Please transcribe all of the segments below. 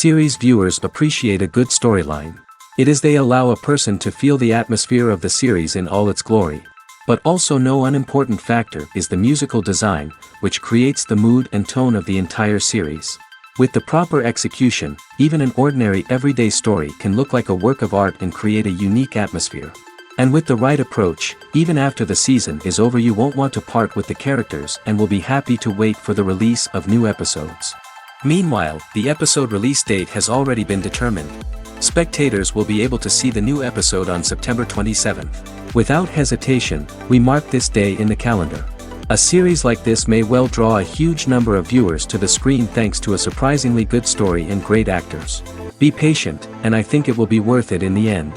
Series viewers appreciate a good storyline. It is they allow a person to feel the atmosphere of the series in all its glory. But also no unimportant factor is the musical design, which creates the mood and tone of the entire series. With the proper execution, even an ordinary everyday story can look like a work of art and create a unique atmosphere. And with the right approach, even after the season is over you won't want to part with the characters and will be happy to wait for the release of new episodes. Meanwhile, the episode release date has already been determined. Spectators will be able to see the new episode on September 27th. Without hesitation, we mark this day in the calendar. A series like this may well draw a huge number of viewers to the screen thanks to a surprisingly good story and great actors. Be patient, and I think it will be worth it in the end.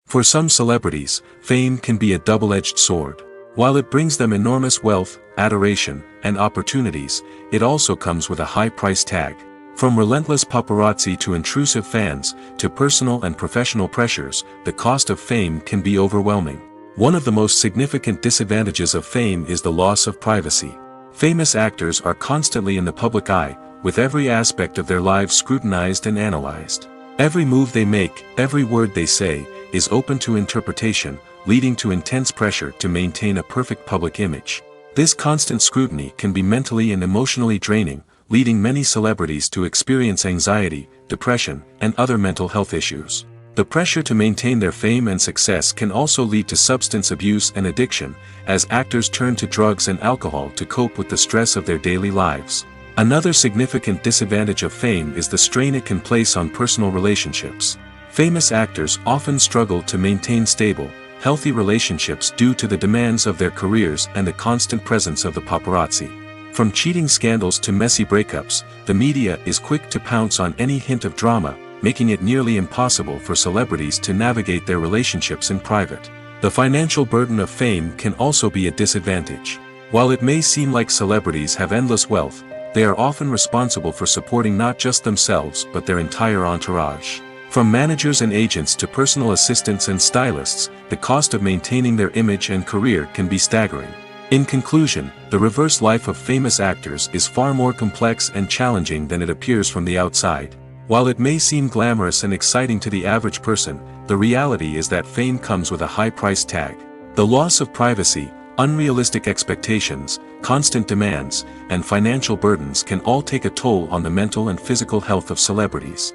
For some celebrities, fame can be a double-edged sword. While it brings them enormous wealth, adoration, and opportunities, it also comes with a high price tag. From relentless paparazzi to intrusive fans, to personal and professional pressures, the cost of fame can be overwhelming. One of the most significant disadvantages of fame is the loss of privacy. Famous actors are constantly in the public eye, with every aspect of their lives scrutinized and analyzed. Every move they make, every word they say, is open to interpretation, leading to intense pressure to maintain a perfect public image. This constant scrutiny can be mentally and emotionally draining, leading many celebrities to experience anxiety, depression, and other mental health issues. The pressure to maintain their fame and success can also lead to substance abuse and addiction, as actors turn to drugs and alcohol to cope with the stress of their daily lives. Another significant disadvantage of fame is the strain it can place on personal relationships. Famous actors often struggle to maintain stable, healthy relationships due to the demands of their careers and the constant presence of the paparazzi. From cheating scandals to messy breakups, the media is quick to pounce on any hint of drama, making it nearly impossible for celebrities to navigate their relationships in private. The financial burden of fame can also be a disadvantage. While it may seem like celebrities have endless wealth, they are often responsible for supporting not just themselves but their entire entourage. From managers and agents to personal assistants and stylists, the cost of maintaining their image and career can be staggering. In conclusion, the reverse life of famous actors is far more complex and challenging than it appears from the outside. While it may seem glamorous and exciting to the average person, the reality is that fame comes with a high price tag. The loss of privacy, unrealistic expectations, constant demands, and financial burdens can all take a toll on the mental and physical health of celebrities.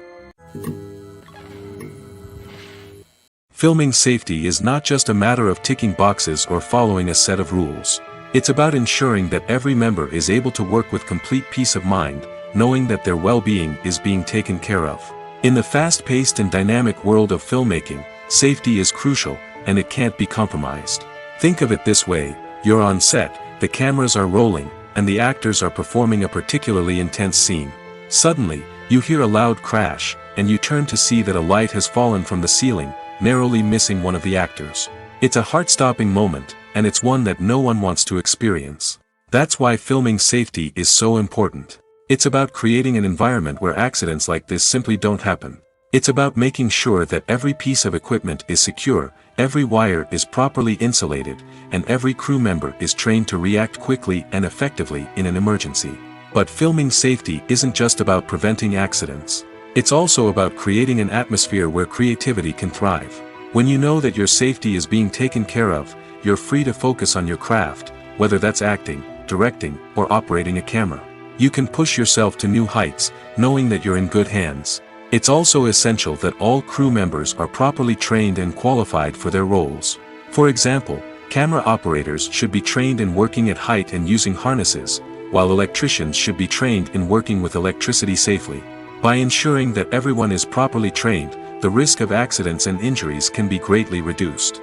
Filming safety is not just a matter of ticking boxes or following a set of rules. It's about ensuring that every member is able to work with complete peace of mind, knowing that their well-being is being taken care of. In the fast-paced and dynamic world of filmmaking, safety is crucial, and it can't be compromised. Think of it this way: you're on set, the cameras are rolling, and the actors are performing a particularly intense scene. Suddenly, you hear a loud crash, and you turn to see that a light has fallen from the ceiling, narrowly missing one of the actors. It's a heart-stopping moment, and it's one that no one wants to experience. That's why filming safety is so important. It's about creating an environment where accidents like this simply don't happen. It's about making sure that every piece of equipment is secure, every wire is properly insulated, and every crew member is trained to react quickly and effectively in an emergency. But filming safety isn't just about preventing accidents. It's also about creating an atmosphere where creativity can thrive. When you know that your safety is being taken care of, you're free to focus on your craft, whether that's acting, directing, or operating a camera. You can push yourself to new heights, knowing that you're in good hands. It's also essential that all crew members are properly trained and qualified for their roles. For example, camera operators should be trained in working at height and using harnesses, while electricians should be trained in working with electricity safely. By ensuring that everyone is properly trained, the risk of accidents and injuries can be greatly reduced.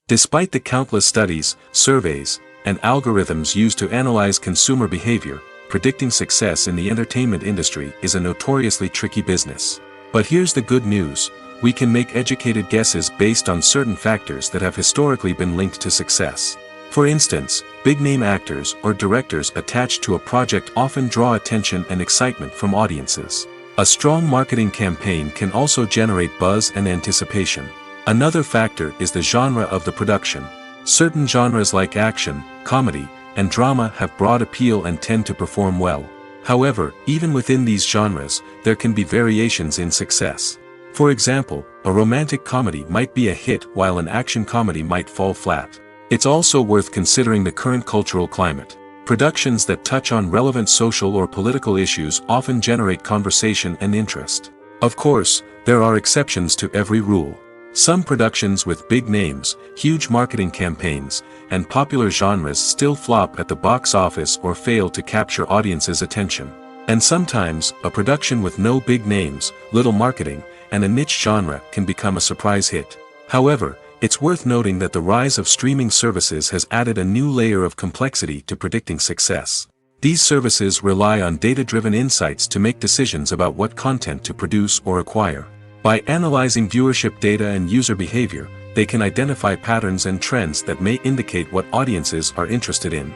Despite the countless studies, surveys, and algorithms used to analyze consumer behavior, predicting success in the entertainment industry is a notoriously tricky business. But here's the good news: we can make educated guesses based on certain factors that have historically been linked to success. For instance, big-name actors or directors attached to a project often draw attention and excitement from audiences. A strong marketing campaign can also generate buzz and anticipation. Another factor is the genre of the production. Certain genres like action, comedy, and drama have broad appeal and tend to perform well. However, even within these genres, there can be variations in success. For example, a romantic comedy might be a hit while an action comedy might fall flat. It's also worth considering the current cultural climate. Productions that touch on relevant social or political issues often generate conversation and interest. Of course, there are exceptions to every rule. Some productions with big names, huge marketing campaigns, and popular genres still flop at the box office or fail to capture audiences' attention. And sometimes, a production with no big names, little marketing, and a niche genre can become a surprise hit. However, it's worth noting that the rise of streaming services has added a new layer of complexity to predicting success. These services rely on data-driven insights to make decisions about what content to produce or acquire. By analyzing viewership data and user behavior, they can identify patterns and trends that may indicate what audiences are interested in.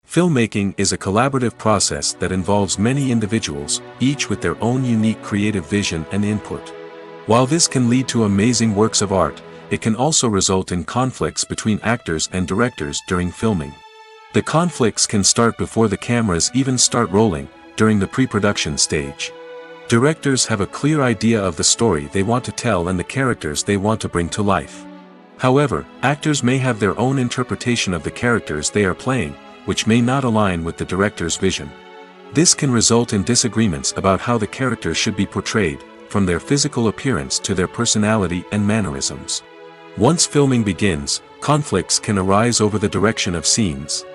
Filmmaking is a collaborative process that involves many individuals, each with their own unique creative vision and input. While this can lead to amazing works of art, it can also result in conflicts between actors and directors during filming. The conflicts can start before the cameras even start rolling, during the pre-production stage. Directors have a clear idea of the story they want to tell and the characters they want to bring to life. However, actors may have their own interpretation of the characters they are playing, which may not align with the director's vision. This can result in disagreements about how the characters should be portrayed, from their physical appearance to their personality and mannerisms. Once filming begins, conflicts can arise over the direction of scenes.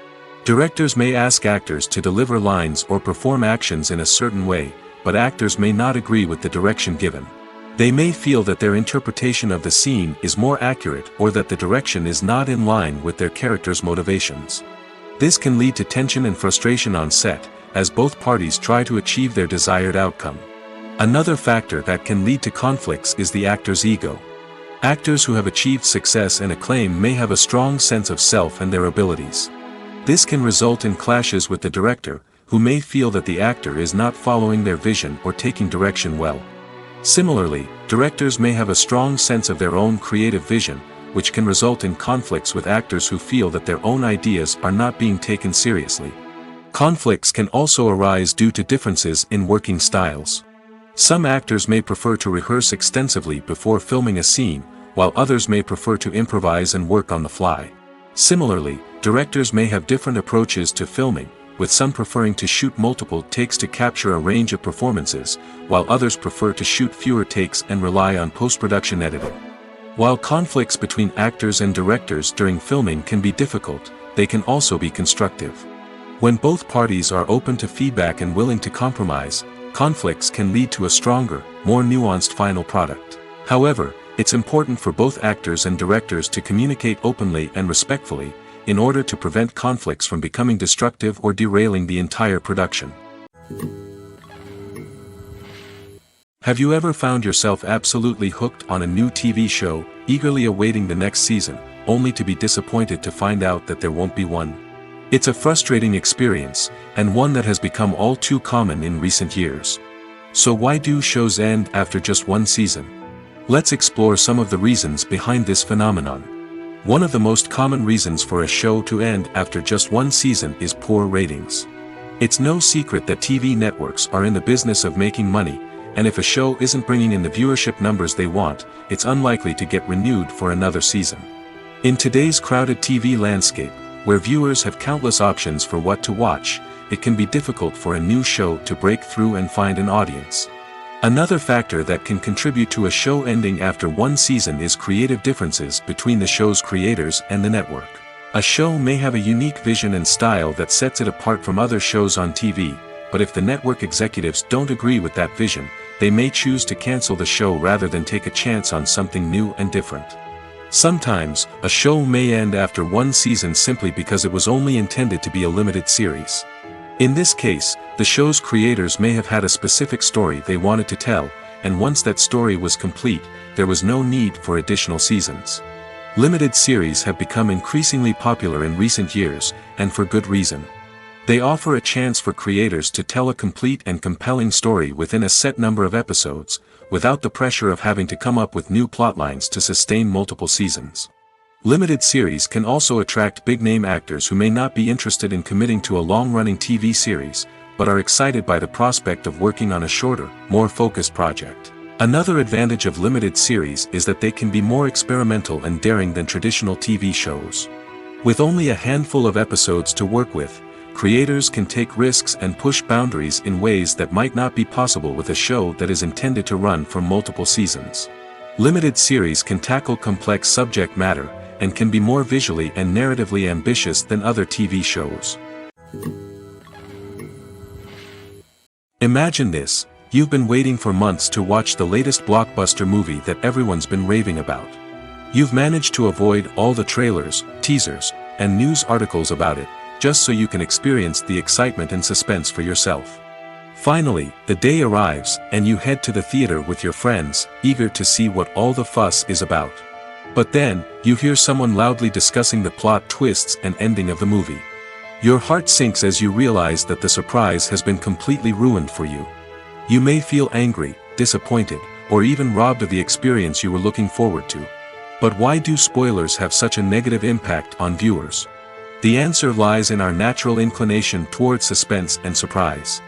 Directors may ask actors to deliver lines or perform actions in a certain way, but actors may not agree with the direction given. They may feel that their interpretation of the scene is more accurate or that the direction is not in line with their character's motivations. This can lead to tension and frustration on set, as both parties try to achieve their desired outcome. Another factor that can lead to conflicts is the actor's ego. Actors who have achieved success and acclaim may have a strong sense of self and their abilities. This can result in clashes with the director, who may feel that the actor is not following their vision or taking direction well. Similarly, directors may have a strong sense of their own creative vision, which can result in conflicts with actors who feel that their own ideas are not being taken seriously. Conflicts can also arise due to differences in working styles. Some actors may prefer to rehearse extensively before filming a scene, while others may prefer to improvise and work on the fly. Similarly, directors may have different approaches to filming, with some preferring to shoot multiple takes to capture a range of performances, while others prefer to shoot fewer takes and rely on post-production editing. While conflicts between actors and directors during filming can be difficult, they can also be constructive. When both parties are open to feedback and willing to compromise, conflicts can lead to a stronger, more nuanced final product. However, it's important for both actors and directors to communicate openly and respectfully, in order to prevent conflicts from becoming destructive or derailing the entire production. Have you ever found yourself absolutely hooked on a new TV show, eagerly awaiting the next season, only to be disappointed to find out that there won't be one? It's a frustrating experience, and one that has become all too common in recent years. So why do shows end after just one season? Let's explore some of the reasons behind this phenomenon. One of the most common reasons for a show to end after just one season is poor ratings. It's no secret that TV networks are in the business of making money, and if a show isn't bringing in the viewership numbers they want, it's unlikely to get renewed for another season. In today's crowded TV landscape, where viewers have countless options for what to watch, it can be difficult for a new show to break through and find an audience. Another factor that can contribute to a show ending after one season is creative differences between the show's creators and the network. A show may have a unique vision and style that sets it apart from other shows on TV, but if the network executives don't agree with that vision, they may choose to cancel the show rather than take a chance on something new and different. Sometimes, a show may end after one season simply because it was only intended to be a limited series. In this case, the show's creators may have had a specific story they wanted to tell, and once that story was complete, there was no need for additional seasons. Limited series have become increasingly popular in recent years, and for good reason. They offer a chance for creators to tell a complete and compelling story within a set number of episodes, without the pressure of having to come up with new plotlines to sustain multiple seasons. Limited series can also attract big-name actors who may not be interested in committing to a long-running TV series, but are excited by the prospect of working on a shorter, more focused project. Another advantage of limited series is that they can be more experimental and daring than traditional TV shows. With only a handful of episodes to work with, creators can take risks and push boundaries in ways that might not be possible with a show that is intended to run for multiple seasons. Limited series can tackle complex subject matter, and can be more visually and narratively ambitious than other TV shows. Imagine this: you've been waiting for months to watch the latest blockbuster movie that everyone's been raving about. You've managed to avoid all the trailers, teasers, and news articles about it, just so you can experience the excitement and suspense for yourself. Finally, the day arrives, and you head to the theater with your friends, eager to see what all the fuss is about. But then, you hear someone loudly discussing the plot twists and ending of the movie. Your heart sinks as you realize that the surprise has been completely ruined for you. You may feel angry, disappointed, or even robbed of the experience you were looking forward to. But why do spoilers have such a negative impact on viewers? The answer lies in our natural inclination toward suspense and surprise.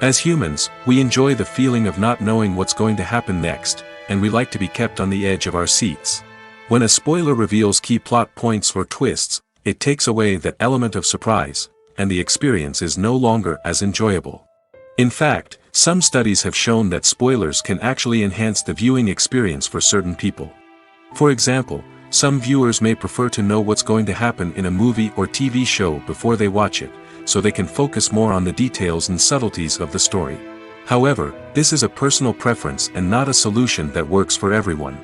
As humans, we enjoy the feeling of not knowing what's going to happen next, and we like to be kept on the edge of our seats. When a spoiler reveals key plot points or twists, it takes away that element of surprise, and the experience is no longer as enjoyable. In fact, some studies have shown that spoilers can actually enhance the viewing experience for certain people. For example, some viewers may prefer to know what's going to happen in a movie or TV show before they watch it, so they can focus more on the details and subtleties of the story. However, this is a personal preference and not a solution that works for everyone.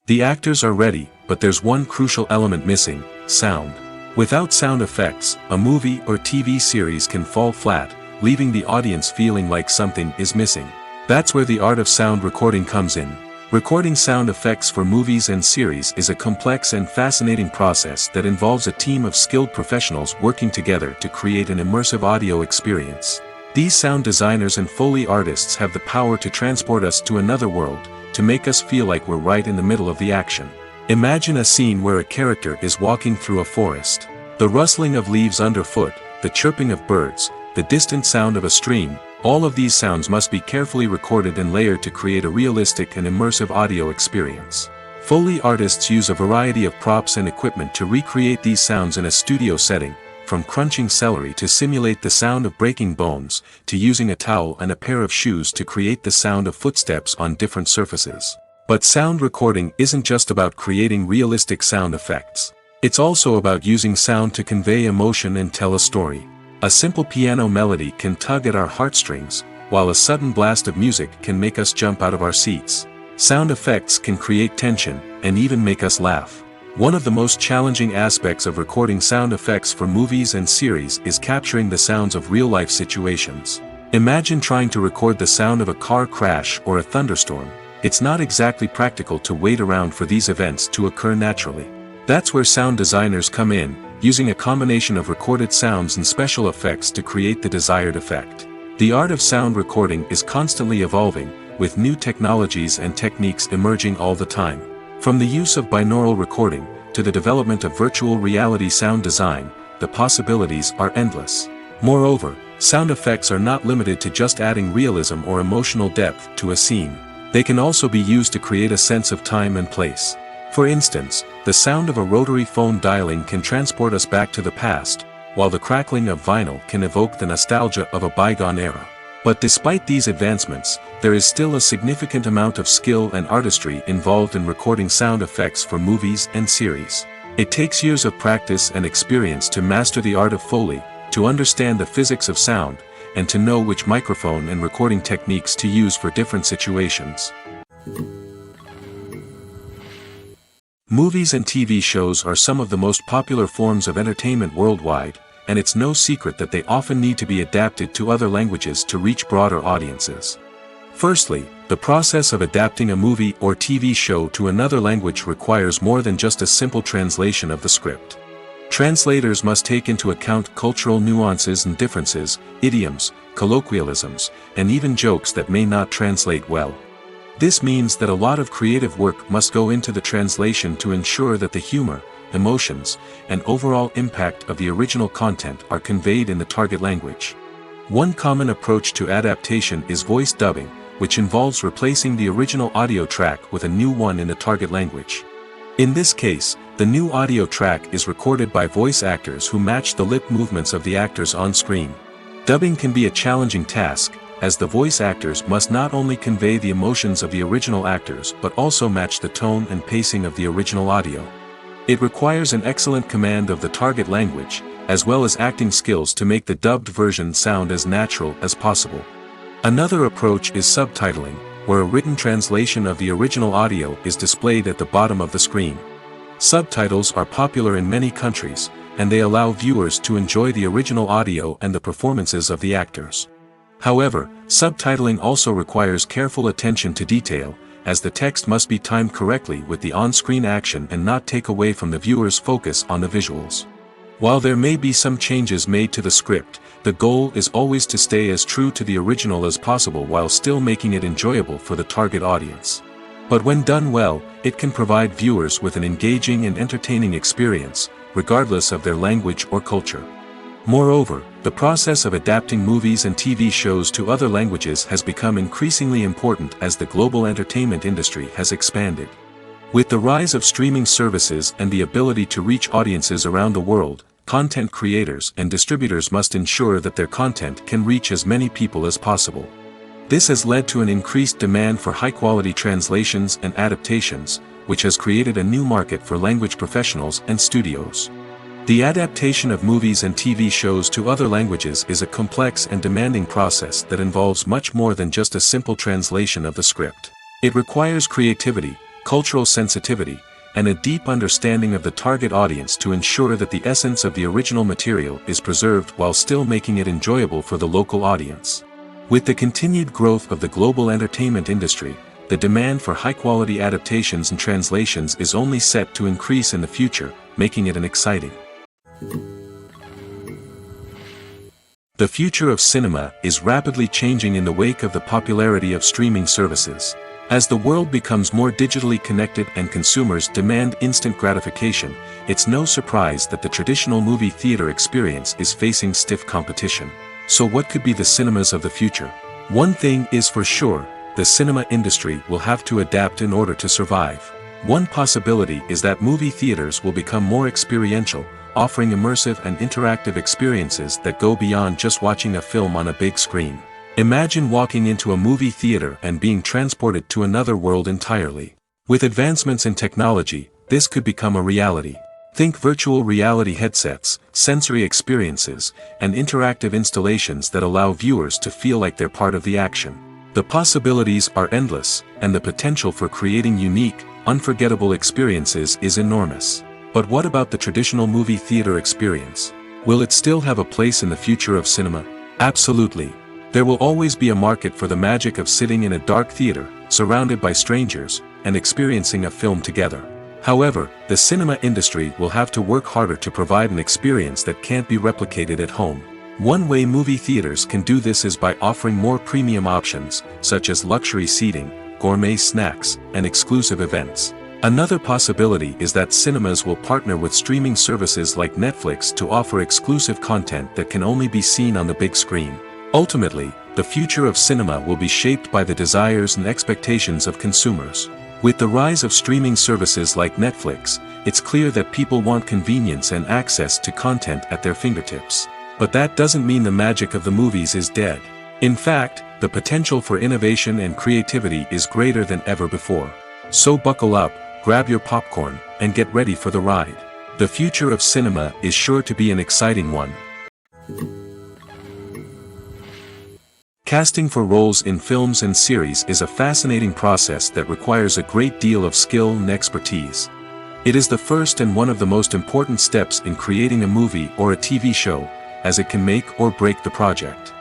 The actors are ready, but there's one crucial element missing: sound. Without sound effects, a movie or TV series can fall flat, leaving the audience feeling like something is missing. That's where the art of sound recording comes in. Recording sound effects for movies and series is a complex and fascinating process that involves a team of skilled professionals working together to create an immersive audio experience. These sound designers and Foley artists have the power to transport us to another world, to make us feel like we're right in the middle of the action. Imagine a scene where a character is walking through a forest. The rustling of leaves underfoot, the chirping of birds, the distant sound of a stream, all of these sounds must be carefully recorded and layered to create a realistic and immersive audio experience. Foley artists use a variety of props and equipment to recreate these sounds in a studio setting, from crunching celery to simulate the sound of breaking bones, to using a towel and a pair of shoes to create the sound of footsteps on different surfaces. But sound recording isn't just about creating realistic sound effects. It's also about using sound to convey emotion and tell a story. A simple piano melody can tug at our heartstrings, while a sudden blast of music can make us jump out of our seats. Sound effects can create tension, and even make us laugh. One of the most challenging aspects of recording sound effects for movies and series is capturing the sounds of real-life situations. Imagine trying to record the sound of a car crash or a thunderstorm. It's not exactly practical to wait around for these events to occur naturally. That's where sound designers come in, using a combination of recorded sounds and special effects to create the desired effect. The art of sound recording is constantly evolving, with new technologies and techniques emerging all the time. From the use of binaural recording, to the development of virtual reality sound design, the possibilities are endless. Moreover, sound effects are not limited to just adding realism or emotional depth to a scene. They can also be used to create a sense of time and place. For instance, the sound of a rotary phone dialing can transport us back to the past, while the crackling of vinyl can evoke the nostalgia of a bygone era. But despite these advancements, there is still a significant amount of skill and artistry involved in recording sound effects for movies and series. It takes years of practice and experience to master the art of Foley, to understand the physics of sound, and to know which microphone and recording techniques to use for different situations. Movies and TV shows are some of the most popular forms of entertainment worldwide, and it's no secret that they often need to be adapted to other languages to reach broader audiences. Firstly, the process of adapting a movie or TV show to another language requires more than just a simple translation of the script. Translators must take into account cultural nuances and differences, idioms, colloquialisms, and even jokes that may not translate well. This means that a lot of creative work must go into the translation to ensure that the humor, emotions, and overall impact of the original content are conveyed in the target language. One common approach to adaptation is voice dubbing, which involves replacing the original audio track with a new one in the target language. In this case, the new audio track is recorded by voice actors who match the lip movements of the actors on screen. Dubbing can be a challenging task, as the voice actors must not only convey the emotions of the original actors but also match the tone and pacing of the original audio. It requires an excellent command of the target language, as well as acting skills to make the dubbed version sound as natural as possible. Another approach is subtitling, where a written translation of the original audio is displayed at the bottom of the screen. Subtitles are popular in many countries, and they allow viewers to enjoy the original audio and the performances of the actors. However, subtitling also requires careful attention to detail, as the text must be timed correctly with the on-screen action and not take away from the viewer's focus on the visuals. While there may be some changes made to the script, the goal is always to stay as true to the original as possible while still making it enjoyable for the target audience. But when done well, it can provide viewers with an engaging and entertaining experience, regardless of their language or culture. Moreover, the process of adapting movies and TV shows to other languages has become increasingly important as the global entertainment industry has expanded. With the rise of streaming services and the ability to reach audiences around the world, content creators and distributors must ensure that their content can reach as many people as possible. This has led to an increased demand for high-quality translations and adaptations, which has created a new market for language professionals and studios. The adaptation of movies and TV shows to other languages is a complex and demanding process that involves much more than just a simple translation of the script. It requires creativity, cultural sensitivity, and a deep understanding of the target audience to ensure that the essence of the original material is preserved while still making it enjoyable for the local audience. With the continued growth of the global entertainment industry, the demand for high-quality adaptations and translations is only set to increase in the future, making it an exciting. The future of cinema is rapidly changing in the wake of the popularity of streaming services. As the world becomes more digitally connected and consumers demand instant gratification, it's no surprise that the traditional movie theater experience is facing stiff competition. So what could be the cinemas of the future? One thing is for sure, the cinema industry will have to adapt in order to survive. One possibility is that movie theaters will become more experiential, offering immersive and interactive experiences that go beyond just watching a film on a big screen. Imagine walking into a movie theater and being transported to another world entirely. With advancements in technology, this could become a reality. Think virtual reality headsets, sensory experiences, and interactive installations that allow viewers to feel like they're part of the action. The possibilities are endless, and the potential for creating unique, unforgettable experiences is enormous. But what about the traditional movie theater experience? Will it still have a place in the future of cinema? Absolutely. There will always be a market for the magic of sitting in a dark theater, surrounded by strangers, and experiencing a film together. However, the cinema industry will have to work harder to provide an experience that can't be replicated at home. One way movie theaters can do this is by offering more premium options, such as luxury seating, gourmet snacks, and exclusive events. Another possibility is that cinemas will partner with streaming services like Netflix to offer exclusive content that can only be seen on the big screen. Ultimately, the future of cinema will be shaped by the desires and expectations of consumers. With the rise of streaming services like Netflix, it's clear that people want convenience and access to content at their fingertips. But that doesn't mean the magic of the movies is dead. In fact, the potential for innovation and creativity is greater than ever before. So buckle up, grab your popcorn, and get ready for the ride. The future of cinema is sure to be an exciting one. Casting for roles in films and series is a fascinating process that requires a great deal of skill and expertise. It is the first and one of the most important steps in creating a movie or a TV show, as it can make or break the project.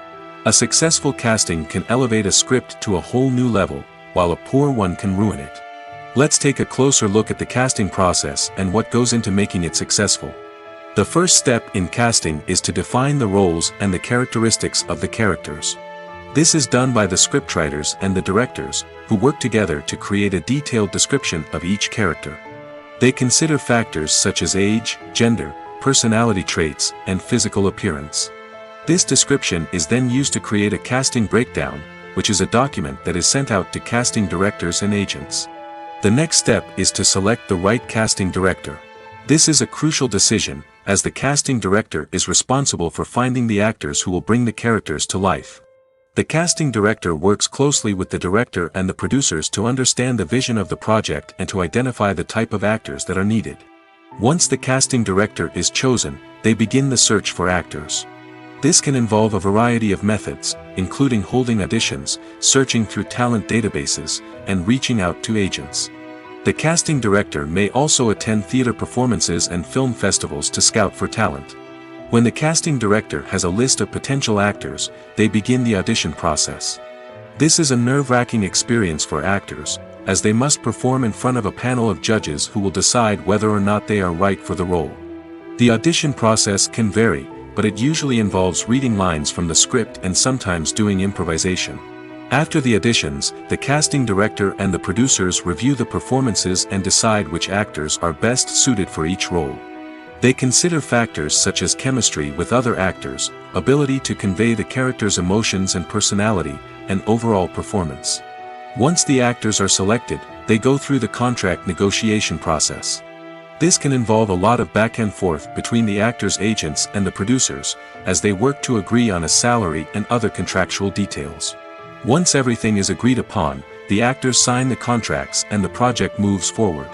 A successful casting can elevate a script to a whole new level, while a poor one can ruin it. Let's take a closer look at the casting process and what goes into making it successful. The first step in casting is to define the roles and the characteristics of the characters. This is done by the scriptwriters and the directors, who work together to create a detailed description of each character. They consider factors such as age, gender, personality traits, and physical appearance. This description is then used to create a casting breakdown, which is a document that is sent out to casting directors and agents. The next step is to select the right casting director. This is a crucial decision, as the casting director is responsible for finding the actors who will bring the characters to life. The casting director works closely with the director and the producers to understand the vision of the project and to identify the type of actors that are needed. Once the casting director is chosen, they begin the search for actors. This can involve a variety of methods, including holding auditions, searching through talent databases, and reaching out to agents. The casting director may also attend theater performances and film festivals to scout for talent. When the casting director has a list of potential actors, they begin the audition process. This is a nerve-wracking experience for actors, as they must perform in front of a panel of judges who will decide whether or not they are right for the role. The audition process can vary, but it usually involves reading lines from the script and sometimes doing improvisation. After the auditions, the casting director and the producers review the performances and decide which actors are best suited for each role. They consider factors such as chemistry with other actors, ability to convey the character's emotions and personality, and overall performance. Once the actors are selected, they go through the contract negotiation process. This can involve a lot of back and forth between the actors' agents and the producers, as they work to agree on a salary and other contractual details. Once everything is agreed upon, the actors sign the contracts and the project moves forward.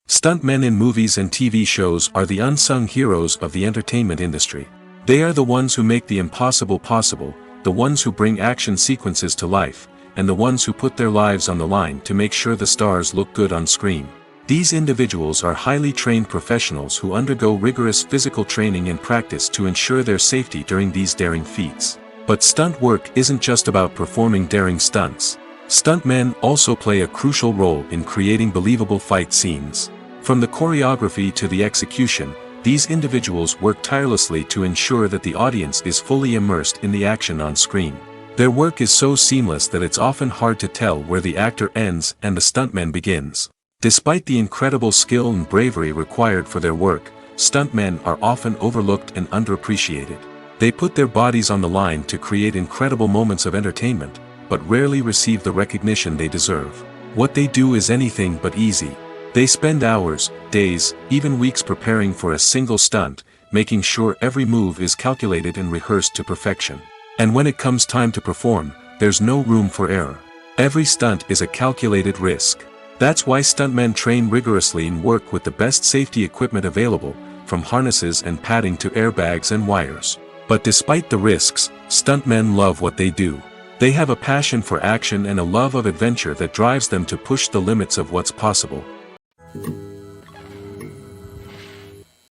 Stuntmen in movies and TV shows are the unsung heroes of the entertainment industry. They are the ones who make the impossible possible, the ones who bring action sequences to life, and the ones who put their lives on the line to make sure the stars look good on screen. These individuals are highly trained professionals who undergo rigorous physical training and practice to ensure their safety during these daring feats. But stunt work isn't just about performing daring stunts. Stuntmen also play a crucial role in creating believable fight scenes. From the choreography to the execution, these individuals work tirelessly to ensure that the audience is fully immersed in the action on screen. Their work is so seamless that it's often hard to tell where the actor ends and the stuntman begins. Despite the incredible skill and bravery required for their work, stuntmen are often overlooked and underappreciated. They put their bodies on the line to create incredible moments of entertainment, but rarely receive the recognition they deserve. What they do is anything but easy. They spend hours, days, even weeks preparing for a single stunt, making sure every move is calculated and rehearsed to perfection. And when it comes time to perform, there's no room for error. Every stunt is a calculated risk. That's why stuntmen train rigorously and work with the best safety equipment available, from harnesses and padding to airbags and wires. But despite the risks, stuntmen love what they do. They have a passion for action and a love of adventure that drives them to push the limits of what's possible.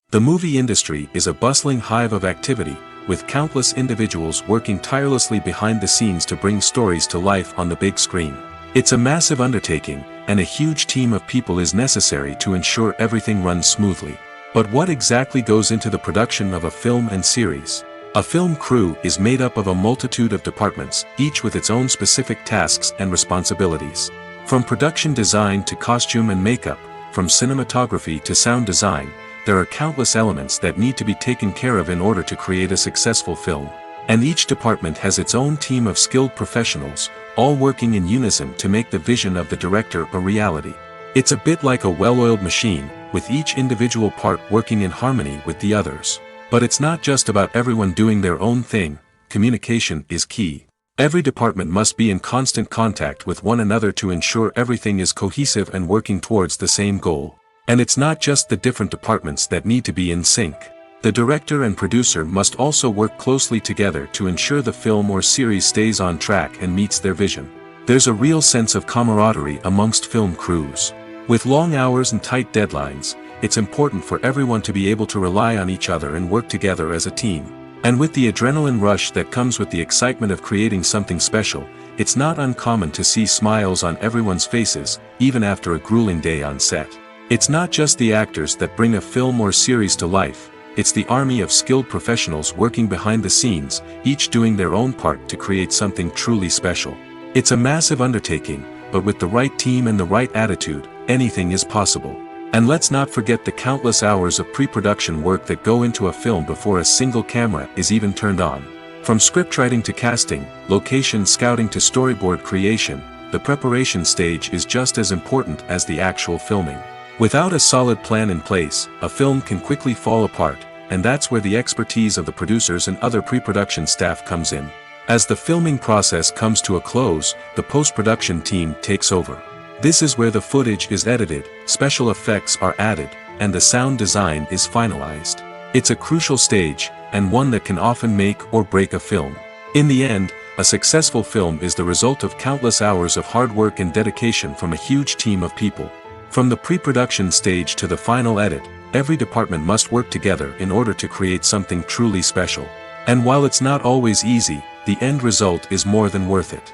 The movie industry is a bustling hive of activity, with countless individuals working tirelessly behind the scenes to bring stories to life on the big screen. It's a massive undertaking, and a huge team of people is necessary to ensure everything runs smoothly. But what exactly goes into the production of a film and series? A film crew is made up of a multitude of departments, each with its own specific tasks and responsibilities. From production design to costume and makeup, from cinematography to sound design, there are countless elements that need to be taken care of in order to create a successful film. And each department has its own team of skilled professionals, all working in unison to make the vision of the director a reality. It's a bit like a well-oiled machine, with each individual part working in harmony with the others. But it's not just about everyone doing their own thing. Communication is key. Every department must be in constant contact with one another to ensure everything is cohesive and working towards the same goal. And it's not just the different departments that need to be in sync. The director and producer must also work closely together to ensure the film or series stays on track and meets their vision. There's a real sense of camaraderie amongst film crews. With long hours and tight deadlines, it's important for everyone to be able to rely on each other and work together as a team. And with the adrenaline rush that comes with the excitement of creating something special, it's not uncommon to see smiles on everyone's faces, even after a grueling day on set. It's not just the actors that bring a film or series to life. it's the army of skilled professionals working behind the scenes, each doing their own part to create something truly special. It's a massive undertaking, but with the right team and the right attitude, anything is possible. And let's not forget the countless hours of pre-production work that go into a film before a single camera is even turned on. From scriptwriting to casting, location scouting to storyboard creation, the preparation stage is just as important as the actual filming. Without a solid plan in place, a film can quickly fall apart, and that's where the expertise of the producers and other pre-production staff comes in. As the filming process comes to a close, the post-production team takes over. This is where the footage is edited, special effects are added, and the sound design is finalized. It's a crucial stage, and one that can often make or break a film. In the end, a successful film is the result of countless hours of hard work and dedication from a huge team of people. From the pre-production stage to the final edit, every department must work together in order to create something truly special. And while it's not always easy, the end result is more than worth it.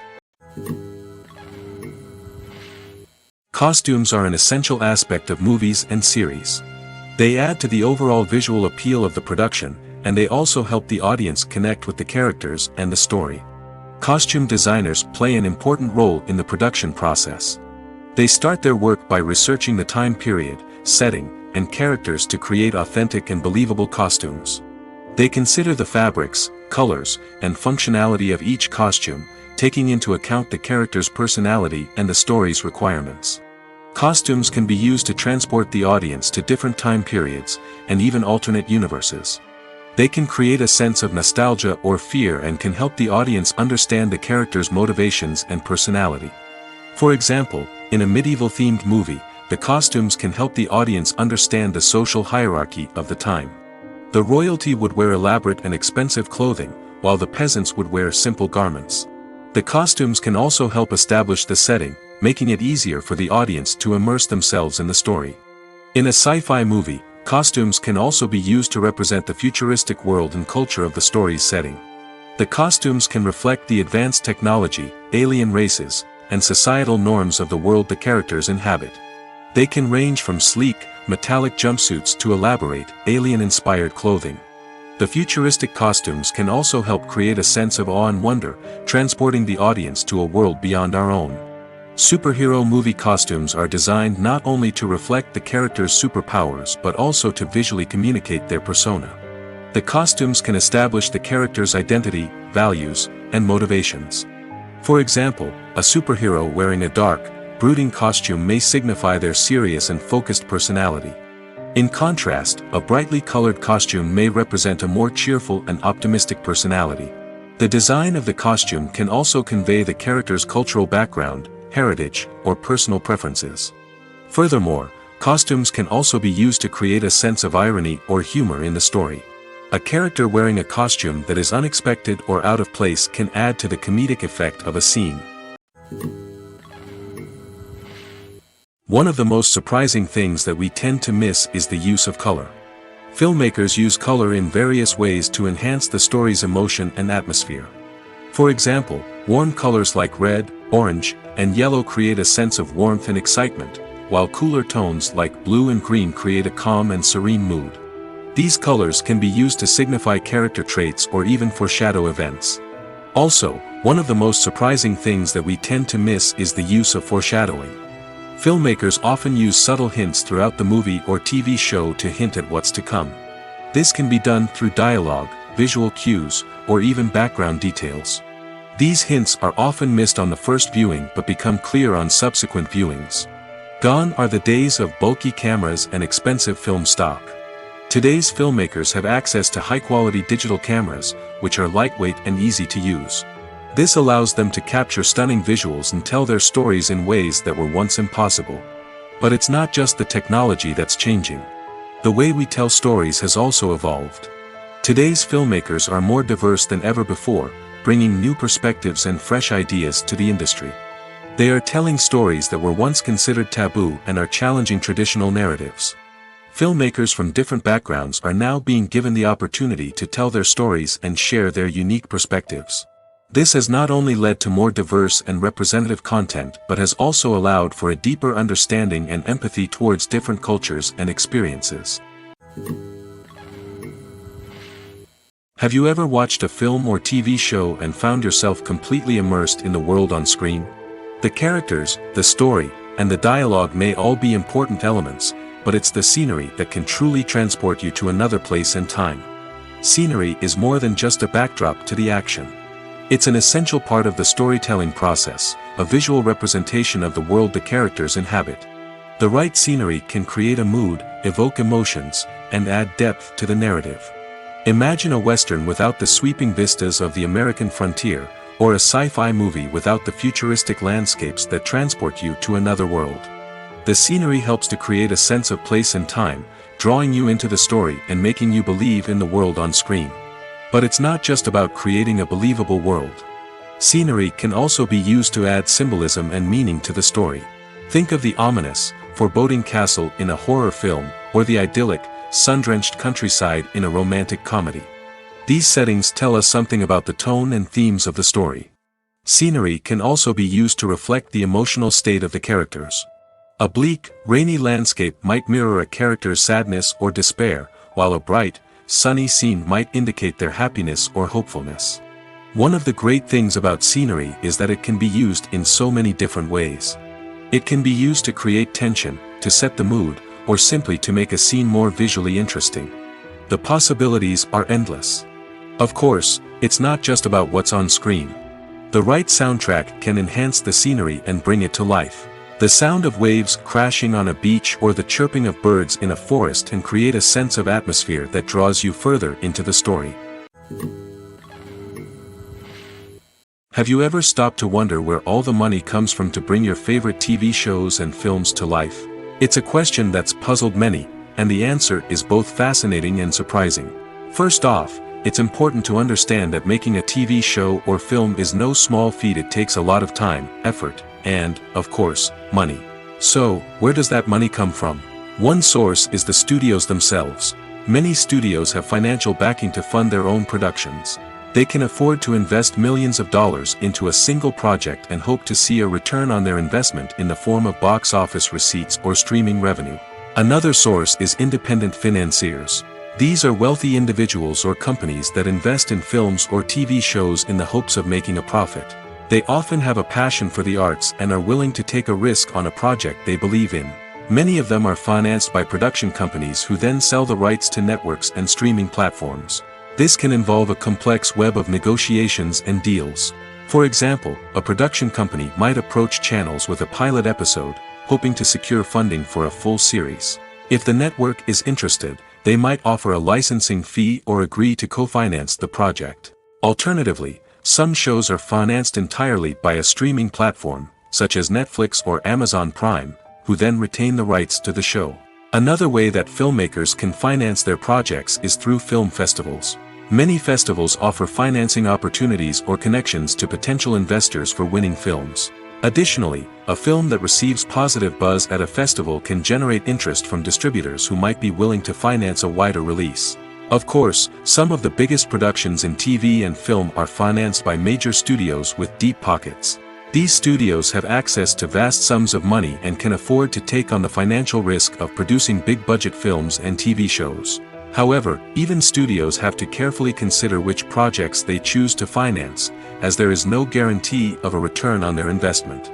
Costumes are an essential aspect of movies and series. They add to the overall visual appeal of the production, and they also help the audience connect with the characters and the story. Costume designers play an important role in the production process. They start their work by researching the time period, setting, and characters to create authentic and believable costumes. They consider the fabrics, colors, and functionality of each costume, taking into account the character's personality and the story's requirements. Costumes can be used to transport the audience to different time periods, and even alternate universes. They can create a sense of nostalgia or fear and can help the audience understand the character's motivations and personality. For example, in a medieval-themed movie, the costumes can help the audience understand the social hierarchy of the time. The royalty would wear elaborate and expensive clothing, while the peasants would wear simple garments. The costumes can also help establish the setting, making it easier for the audience to immerse themselves in the story. In a sci-fi movie, costumes can also be used to represent the futuristic world and culture of the story's setting. The costumes can reflect the advanced technology, alien races, and societal norms of the world the characters inhabit. They can range from sleek, metallic jumpsuits to elaborate, alien-inspired clothing. The futuristic costumes can also help create a sense of awe and wonder, transporting the audience to a world beyond our own. Superhero movie costumes are designed not only to reflect the character's superpowers but also to visually communicate their persona. The costumes can establish the character's identity, values, and motivations. For example, a superhero wearing a dark, brooding costume may signify their serious and focused personality. In contrast, a brightly colored costume may represent a more cheerful and optimistic personality. The design of the costume can also convey the character's cultural background, heritage, or personal preferences. Furthermore, costumes can also be used to create a sense of irony or humor in the story. A character wearing a costume that is unexpected or out of place can add to the comedic effect of a scene. One of the most surprising things that we tend to miss is the use of color. Filmmakers use color in various ways to enhance the story's emotion and atmosphere. For example, warm colors like red, orange, and yellow create a sense of warmth and excitement, while cooler tones like blue and green create a calm and serene mood. These colors can be used to signify character traits or even foreshadow events. Also, one of the most surprising things that we tend to miss is the use of foreshadowing. Filmmakers often use subtle hints throughout the movie or TV show to hint at what's to come. This can be done through dialogue, visual cues, or even background details. These hints are often missed on the first viewing but become clear on subsequent viewings. Gone are the days of bulky cameras and expensive film stock. Today's filmmakers have access to high-quality digital cameras, which are lightweight and easy to use. This allows them to capture stunning visuals and tell their stories in ways that were once impossible. But it's not just the technology that's changing. The way we tell stories has also evolved. Today's filmmakers are more diverse than ever before, bringing new perspectives and fresh ideas to the industry. They are telling stories that were once considered taboo and are challenging traditional narratives. Filmmakers from different backgrounds are now being given the opportunity to tell their stories and share their unique perspectives. This has not only led to more diverse and representative content but has also allowed for a deeper understanding and empathy towards different cultures and experiences. Have you ever watched a film or TV show and found yourself completely immersed in the world on screen? The characters, the story, and the dialogue may all be important elements, but it's the scenery that can truly transport you to another place and time. Scenery is more than just a backdrop to the action. It's an essential part of the storytelling process, a visual representation of the world the characters inhabit. The right scenery can create a mood, evoke emotions, and add depth to the narrative. Imagine a Western without the sweeping vistas of the American frontier, or a sci-fi movie without the futuristic landscapes that transport you to another world. The scenery helps to create a sense of place and time, drawing you into the story and making you believe in the world on screen. But it's not just about creating a believable world. Scenery can also be used to add symbolism and meaning to the story. Think of the ominous, foreboding castle in a horror film, or the idyllic, sun-drenched countryside in a romantic comedy. These settings tell us something about the tone and themes of the story. Scenery can also be used to reflect the emotional state of the characters. A bleak, rainy landscape might mirror a character's sadness or despair, while a bright, sunny scene might indicate their happiness or hopefulness. One of the great things about scenery is that it can be used in so many different ways. It can be used to create tension, to set the mood, or simply to make a scene more visually interesting. The possibilities are endless. Of course, it's not just about what's on screen. The right soundtrack can enhance the scenery and bring it to life. The sound of waves crashing on a beach or the chirping of birds in a forest can create a sense of atmosphere that draws you further into the story. Have you ever stopped to wonder where all the money comes from to bring your favorite TV shows and films to life? It's a question that's puzzled many, and the answer is both fascinating and surprising. First off, it's important to understand that making a TV show or film is no small feat. It takes a lot of time, effort, and, of course, money. So, where does that money come from? One source is the studios themselves. Many studios have financial backing to fund their own productions. They can afford to invest millions of dollars into a single project and hope to see a return on their investment in the form of box office receipts or streaming revenue. Another source is independent financiers. These are wealthy individuals or companies that invest in films or TV shows in the hopes of making a profit. They often have a passion for the arts and are willing to take a risk on a project they believe in. Many of them are financed by production companies who then sell the rights to networks and streaming platforms. This can involve a complex web of negotiations and deals. For example, a production company might approach channels with a pilot episode, hoping to secure funding for a full series. If the network is interested, they might offer a licensing fee or agree to co-finance the project. Alternatively, some shows are financed entirely by a streaming platform, such as Netflix or Amazon Prime, who then retain the rights to the show. Another way that filmmakers can finance their projects is through film festivals. Many festivals offer financing opportunities or connections to potential investors for winning films. Additionally, a film that receives positive buzz at a festival can generate interest from distributors who might be willing to finance a wider release. Of course, some of the biggest productions in TV and film are financed by major studios with deep pockets. These studios have access to vast sums of money and can afford to take on the financial risk of producing big-budget films and TV shows. However, even studios have to carefully consider which projects they choose to finance, as there is no guarantee of a return on their investment.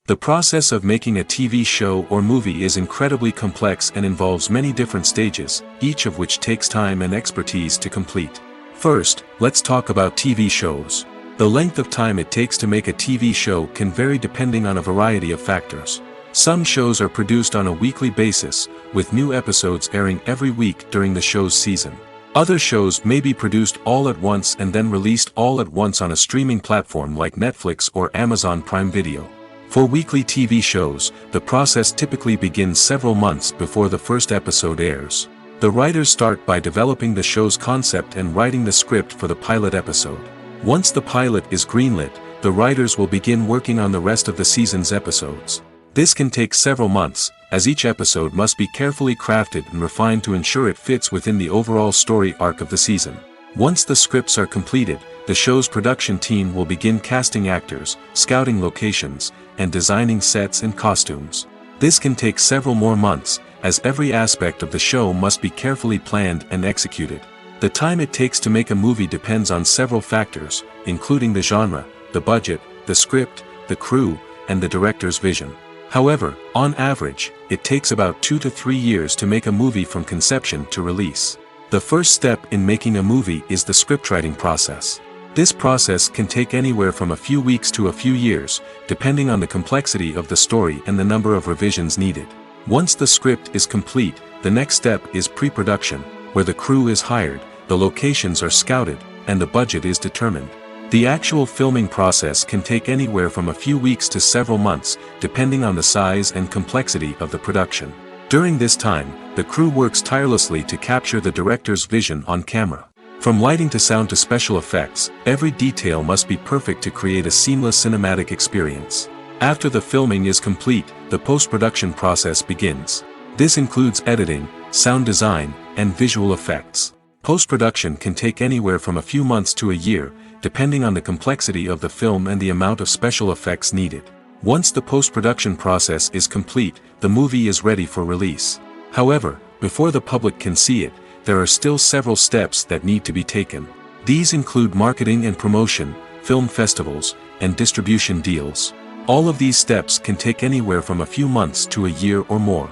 The process of making a TV show or movie is incredibly complex and involves many different stages, each of which takes time and expertise to complete. First, let's talk about TV shows. The length of time it takes to make a TV show can vary depending on a variety of factors. Some shows are produced on a weekly basis, with new episodes airing every week during the show's season. Other shows may be produced all at once and then released all at once on a streaming platform like Netflix or Amazon Prime Video. For weekly TV shows, the process typically begins several months before the first episode airs. The writers start by developing the show's concept and writing the script for the pilot episode. Once the pilot is greenlit, the writers will begin working on the rest of the season's episodes. This can take several months, as each episode must be carefully crafted and refined to ensure it fits within the overall story arc of the season. Once the scripts are completed, the show's production team will begin casting actors, scouting locations, and designing sets and costumes. This can take several more months, as every aspect of the show must be carefully planned and executed. The time it takes to make a movie depends on several factors, including the genre, the budget, the script, the crew, and the director's vision. However, on average, it takes about 2 to 3 years to make a movie from conception to release. The first step in making a movie is the scriptwriting process. This process can take anywhere from a few weeks to a few years, depending on the complexity of the story and the number of revisions needed. Once the script is complete, the next step is pre-production, where the crew is hired, the locations are scouted, and the budget is determined. The actual filming process can take anywhere from a few weeks to several months, depending on the size and complexity of the production. During this time, the crew works tirelessly to capture the director's vision on camera. From lighting to sound to special effects, every detail must be perfect to create a seamless cinematic experience. After the filming is complete, the post-production process begins. This includes editing, sound design, and visual effects. Post-production can take anywhere from a few months to a year, depending on the complexity of the film and the amount of special effects needed. Once the post-production process is complete, the movie is ready for release. However, before the public can see it, there are still several steps that need to be taken. These include marketing and promotion, film festivals, and distribution deals. All of these steps can take anywhere from a few months to a year or more.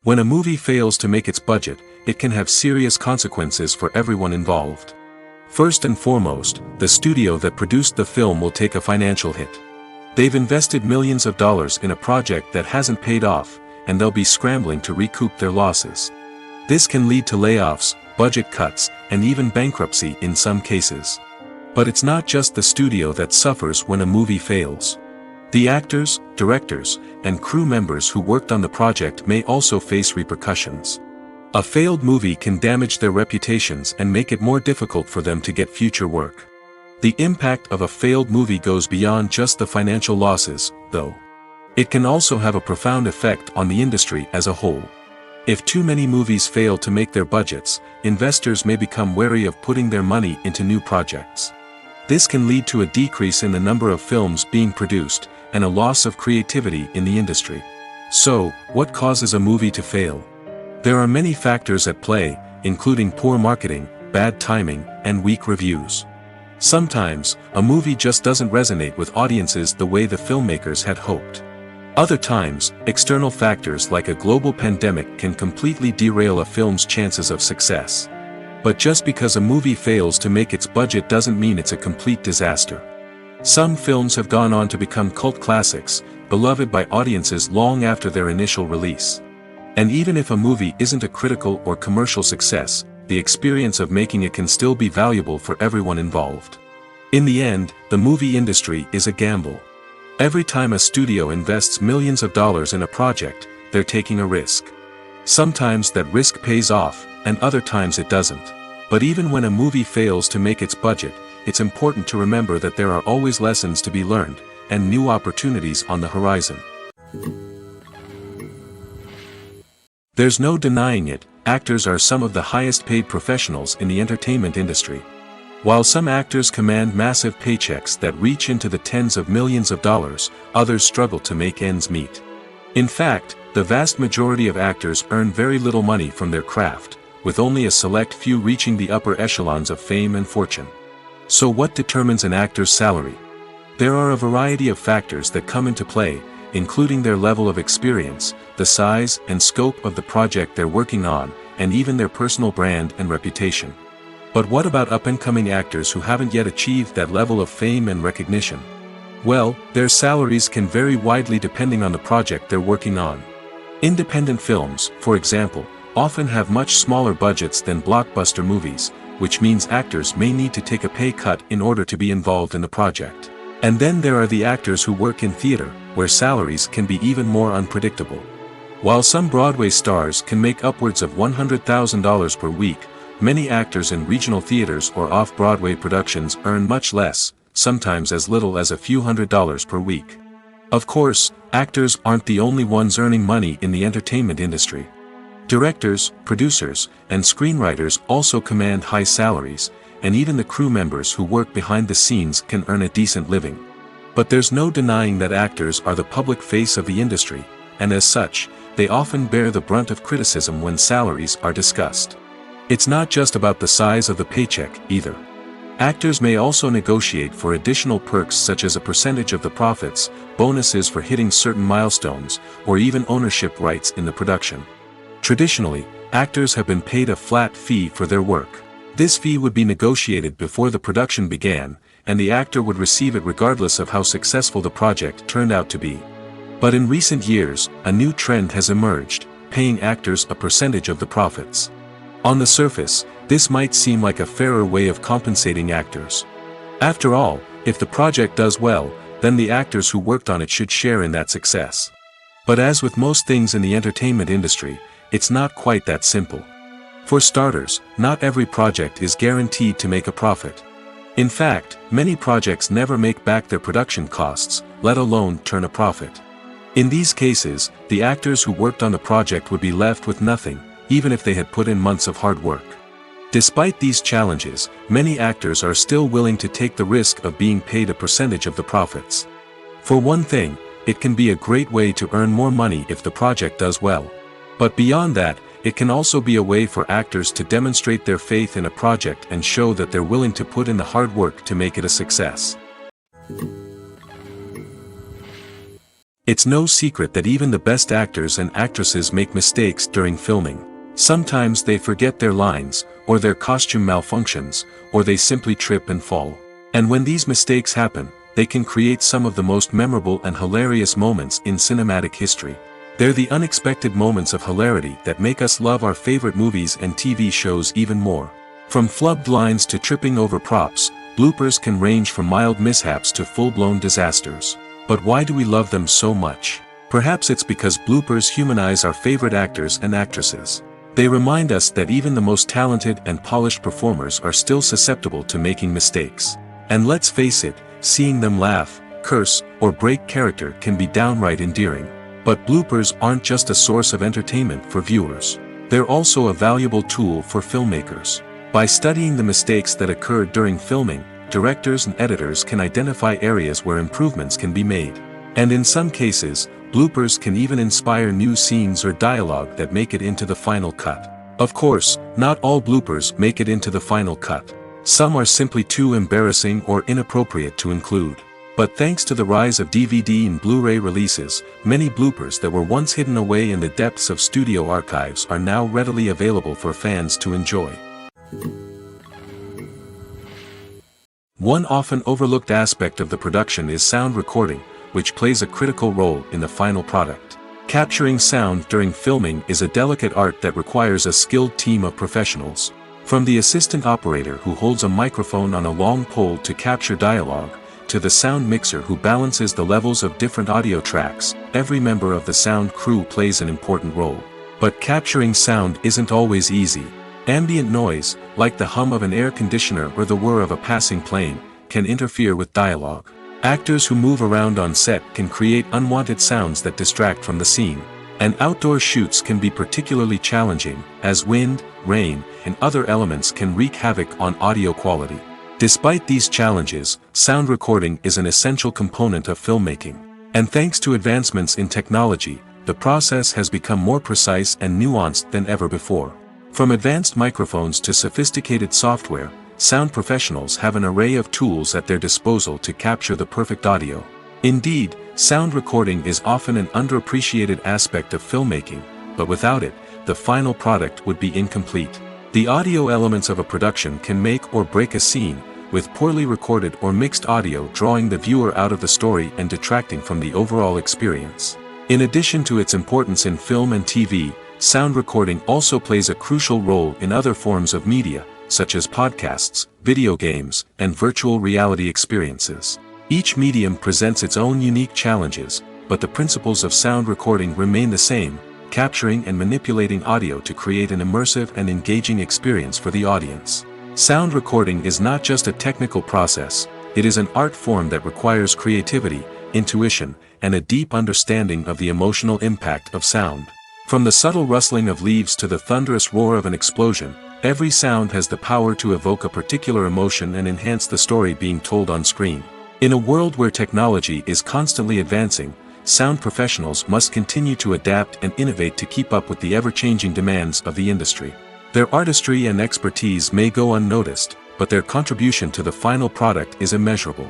When a movie fails to make its budget, it can have serious consequences for everyone involved. First and foremost, the studio that produced the film will take a financial hit. They've invested millions of dollars in a project that hasn't paid off, and they'll be scrambling to recoup their losses. This can lead to layoffs, budget cuts, and even bankruptcy in some cases. But it's not just the studio that suffers when a movie fails. The actors, directors, and crew members who worked on the project may also face repercussions. A failed movie can damage their reputations and make it more difficult for them to get future work. The impact of a failed movie goes beyond just the financial losses, though. It can also have a profound effect on the industry as a whole. If too many movies fail to make their budgets, investors may become wary of putting their money into new projects. This can lead to a decrease in the number of films being produced, and a loss of creativity in the industry. So, what causes a movie to fail? There are many factors at play, including poor marketing, bad timing, and weak reviews. Sometimes, a movie just doesn't resonate with audiences the way the filmmakers had hoped. Other times, external factors like a global pandemic can completely derail a film's chances of success. But just because a movie fails to make its budget doesn't mean it's a complete disaster. Some films have gone on to become cult classics, beloved by audiences long after their initial release. And even if a movie isn't a critical or commercial success, the experience of making it can still be valuable for everyone involved. In the end, the movie industry is a gamble. Every time a studio invests millions of dollars in a project, they're taking a risk. Sometimes that risk pays off, and other times it doesn't. But even when a movie fails to make its budget, it's important to remember that there are always lessons to be learned, and new opportunities on the horizon. There's no denying it, actors are some of the highest paid professionals in the entertainment industry. While some actors command massive paychecks that reach into the tens of millions of dollars, others struggle to make ends meet. In fact, the vast majority of actors earn very little money from their craft, with only a select few reaching the upper echelons of fame and fortune. So what determines an actor's salary? There are a variety of factors that come into play, including their level of experience, the size and scope of the project they're working on, and even their personal brand and reputation. But what about up-and-coming actors who haven't yet achieved that level of fame and recognition? Well, their salaries can vary widely depending on the project they're working on. Independent films, for example, often have much smaller budgets than blockbuster movies, which means actors may need to take a pay cut in order to be involved in the project. And then there are the actors who work in theater, where salaries can be even more unpredictable. While some Broadway stars can make upwards of $100,000 per week, many actors in regional theaters or off-Broadway productions earn much less, sometimes as little as a few $100s per week. Of course, actors aren't the only ones earning money in the entertainment industry. Directors, producers, and screenwriters also command high salaries, and even the crew members who work behind the scenes can earn a decent living. But there's no denying that actors are the public face of the industry, and as such, they often bear the brunt of criticism when salaries are discussed. It's not just about the size of the paycheck, either. Actors may also negotiate for additional perks such as a percentage of the profits, bonuses for hitting certain milestones, or even ownership rights in the production. Traditionally, actors have been paid a flat fee for their work. This fee would be negotiated before the production began, and the actor would receive it regardless of how successful the project turned out to be. But in recent years, a new trend has emerged, paying actors a percentage of the profits. On the surface, this might seem like a fairer way of compensating actors. After all, if the project does well, then the actors who worked on it should share in that success. But as with most things in the entertainment industry, it's not quite that simple. For starters, not every project is guaranteed to make a profit. In fact, many projects never make back their production costs, let alone turn a profit. In these cases, the actors who worked on the project would be left with nothing, even if they had put in months of hard work. Despite these challenges, many actors are still willing to take the risk of being paid a percentage of the profits. For one thing, it can be a great way to earn more money if the project does well. But beyond that, it can also be a way for actors to demonstrate their faith in a project and show that they're willing to put in the hard work to make it a success. It's no secret that even the best actors and actresses make mistakes during filming. Sometimes they forget their lines, or their costume malfunctions, or they simply trip and fall. And when these mistakes happen, they can create some of the most memorable and hilarious moments in cinematic history. They're the unexpected moments of hilarity that make us love our favorite movies and TV shows even more. From flubbed lines to tripping over props, bloopers can range from mild mishaps to full-blown disasters. But why do we love them so much? Perhaps it's because bloopers humanize our favorite actors and actresses. They remind us that even the most talented and polished performers are still susceptible to making mistakes. And let's face it, seeing them laugh, curse, or break character can be downright endearing. But bloopers aren't just a source of entertainment for viewers. They're also a valuable tool for filmmakers. By studying the mistakes that occurred during filming, directors and editors can identify areas where improvements can be made. And in some cases, bloopers can even inspire new scenes or dialogue that make it into the final cut. Of course, not all bloopers make it into the final cut. Some are simply too embarrassing or inappropriate to include. But thanks to the rise of DVD and Blu-ray releases, many bloopers that were once hidden away in the depths of studio archives are now readily available for fans to enjoy. One often overlooked aspect of the production is sound recording, which plays a critical role in the final product. Capturing sound during filming is a delicate art that requires a skilled team of professionals. From the assistant operator who holds a microphone on a long pole to capture dialogue, to the sound mixer who balances the levels of different audio tracks, every member of the sound crew plays an important role. But capturing sound isn't always easy. Ambient noise, like the hum of an air conditioner or the whir of a passing plane, can interfere with dialogue. Actors who move around on set can create unwanted sounds that distract from the scene. And outdoor shoots can be particularly challenging, as wind, rain, and other elements can wreak havoc on audio quality. Despite these challenges, sound recording is an essential component of filmmaking. And thanks to advancements in technology, the process has become more precise and nuanced than ever before. From advanced microphones to sophisticated software, sound professionals have an array of tools at their disposal to capture the perfect audio. Indeed, sound recording is often an underappreciated aspect of filmmaking, but without it, the final product would be incomplete. The audio elements of a production can make or break a scene, with poorly recorded or mixed audio drawing the viewer out of the story and detracting from the overall experience. In addition to its importance in film and TV, sound recording also plays a crucial role in other forms of media, such as podcasts, video games, and virtual reality experiences. Each medium presents its own unique challenges, but the principles of sound recording remain the same, capturing and manipulating audio to create an immersive and engaging experience for the audience. Sound recording is not just a technical process, it is an art form that requires creativity, intuition, and a deep understanding of the emotional impact of sound. From the subtle rustling of leaves to the thunderous roar of an explosion, every sound has the power to evoke a particular emotion and enhance the story being told on screen. In a world where technology is constantly advancing, sound professionals must continue to adapt and innovate to keep up with the ever-changing demands of the industry. Their artistry and expertise may go unnoticed, but their contribution to the final product is immeasurable.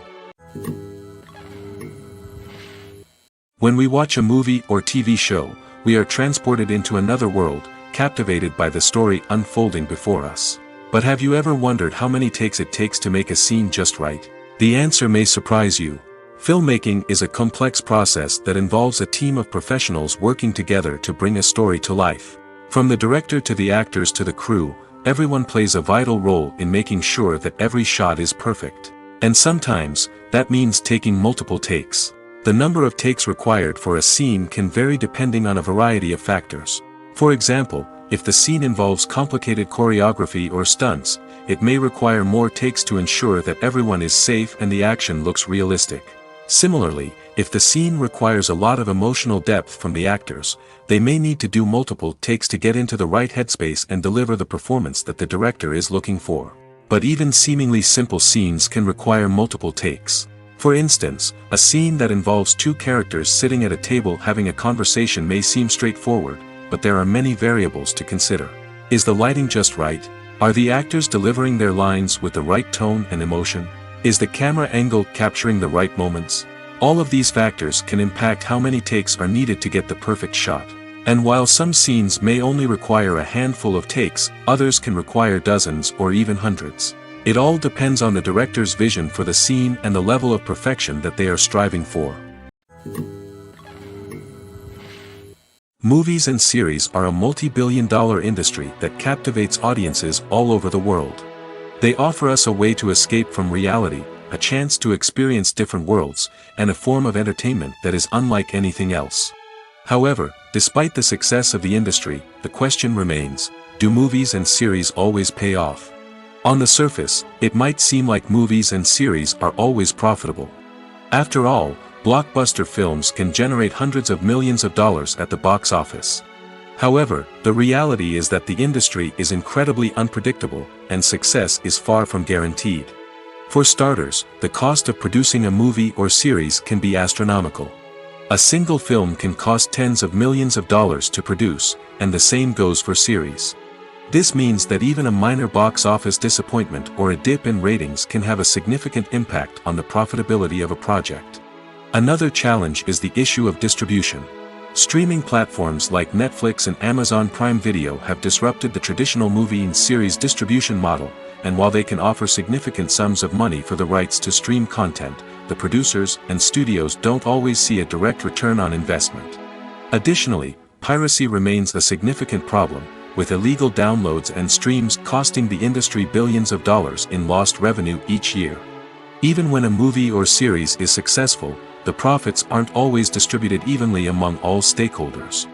When we watch a movie or TV show, we are transported into another world, captivated by the story unfolding before us. But have you ever wondered how many takes it takes to make a scene just right? The answer may surprise you. Filmmaking is a complex process that involves a team of professionals working together to bring a story to life. From the director to the actors to the crew, everyone plays a vital role in making sure that every shot is perfect. And sometimes, that means taking multiple takes. The number of takes required for a scene can vary depending on a variety of factors. For example, if the scene involves complicated choreography or stunts, it may require more takes to ensure that everyone is safe and the action looks realistic. Similarly, if the scene requires a lot of emotional depth from the actors, they may need to do multiple takes to get into the right headspace and deliver the performance that the director is looking for. But even seemingly simple scenes can require multiple takes. For instance, a scene that involves two characters sitting at a table having a conversation may seem straightforward, but there are many variables to consider. Is the lighting just right? Are the actors delivering their lines with the right tone and emotion? Is the camera angle capturing the right moments? All of these factors can impact how many takes are needed to get the perfect shot. And while some scenes may only require a handful of takes, others can require dozens or even hundreds. It all depends on the director's vision for the scene and the level of perfection that they are striving for. Movies and series are a multi-billion-dollar industry that captivates audiences all over the world. They offer us a way to escape from reality, a chance to experience different worlds, and a form of entertainment that is unlike anything else. However, despite the success of the industry, the question remains, do movies and series always pay off? On the surface, it might seem like movies and series are always profitable. After all, blockbuster films can generate hundreds of millions of dollars at the box office. However, the reality is that the industry is incredibly unpredictable, and success is far from guaranteed. For starters, the cost of producing a movie or series can be astronomical. A single film can cost tens of millions of dollars to produce, and the same goes for series. This means that even a minor box office disappointment or a dip in ratings can have a significant impact on the profitability of a project. Another challenge is the issue of distribution. Streaming platforms like Netflix and Amazon Prime Video have disrupted the traditional movie and series distribution model, and while they can offer significant sums of money for the rights to stream content, the producers and studios don't always see a direct return on investment. Additionally, piracy remains a significant problem, with illegal downloads and streams costing the industry billions of dollars in lost revenue each year. Even when a movie or series is successful, the profits aren't always distributed evenly among all stakeholders.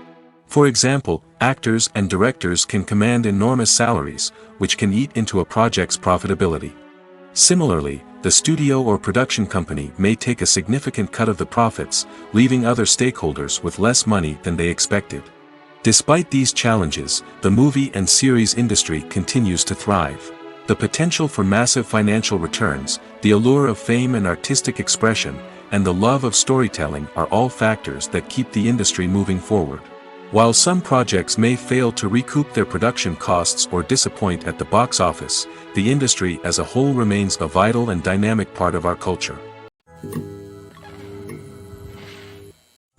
For example, actors and directors can command enormous salaries, which can eat into a project's profitability. Similarly, the studio or production company may take a significant cut of the profits, leaving other stakeholders with less money than they expected. Despite these challenges, the movie and series industry continues to thrive. The potential for massive financial returns, the allure of fame and artistic expression, and the love of storytelling are all factors that keep the industry moving forward. While some projects may fail to recoup their production costs or disappoint at the box office, the industry as a whole remains a vital and dynamic part of our culture.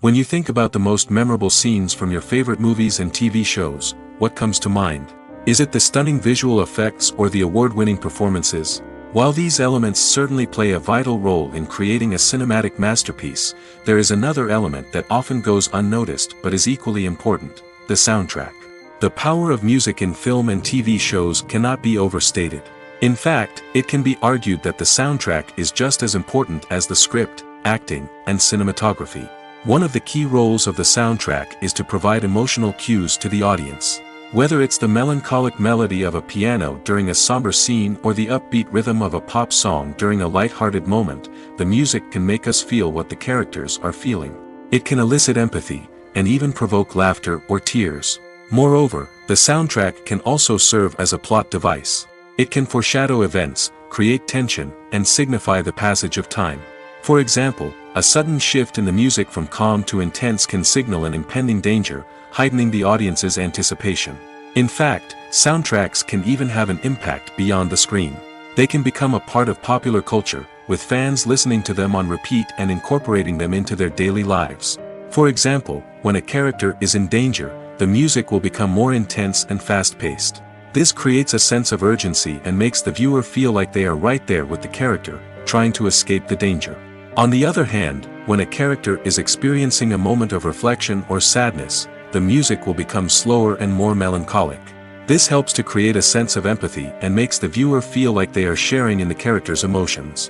When you think about the most memorable scenes from your favorite movies and TV shows, what comes to mind? Is it the stunning visual effects or the award-winning performances? While these elements certainly play a vital role in creating a cinematic masterpiece, there is another element that often goes unnoticed but is equally important: the soundtrack. The power of music in film and TV shows cannot be overstated. In fact, it can be argued that the soundtrack is just as important as the script, acting, and cinematography. One of the key roles of the soundtrack is to provide emotional cues to the audience. Whether it's the melancholic melody of a piano during a somber scene or the upbeat rhythm of a pop song during a light-hearted moment, the music can make us feel what the characters are feeling. It can elicit empathy, and even provoke laughter or tears. Moreover, the soundtrack can also serve as a plot device. It can foreshadow events, create tension, and signify the passage of time. For example, a sudden shift in the music from calm to intense can signal an impending danger, heightening the audience's anticipation. In fact, soundtracks can even have an impact beyond the screen. They can become a part of popular culture, with fans listening to them on repeat and incorporating them into their daily lives. For example, when a character is in danger, the music will become more intense and fast-paced. This creates a sense of urgency and makes the viewer feel like they are right there with the character, trying to escape the danger. On the other hand, when a character is experiencing a moment of reflection or sadness, the music will become slower and more melancholic. This helps to create a sense of empathy and makes the viewer feel like they are sharing in the character's emotions.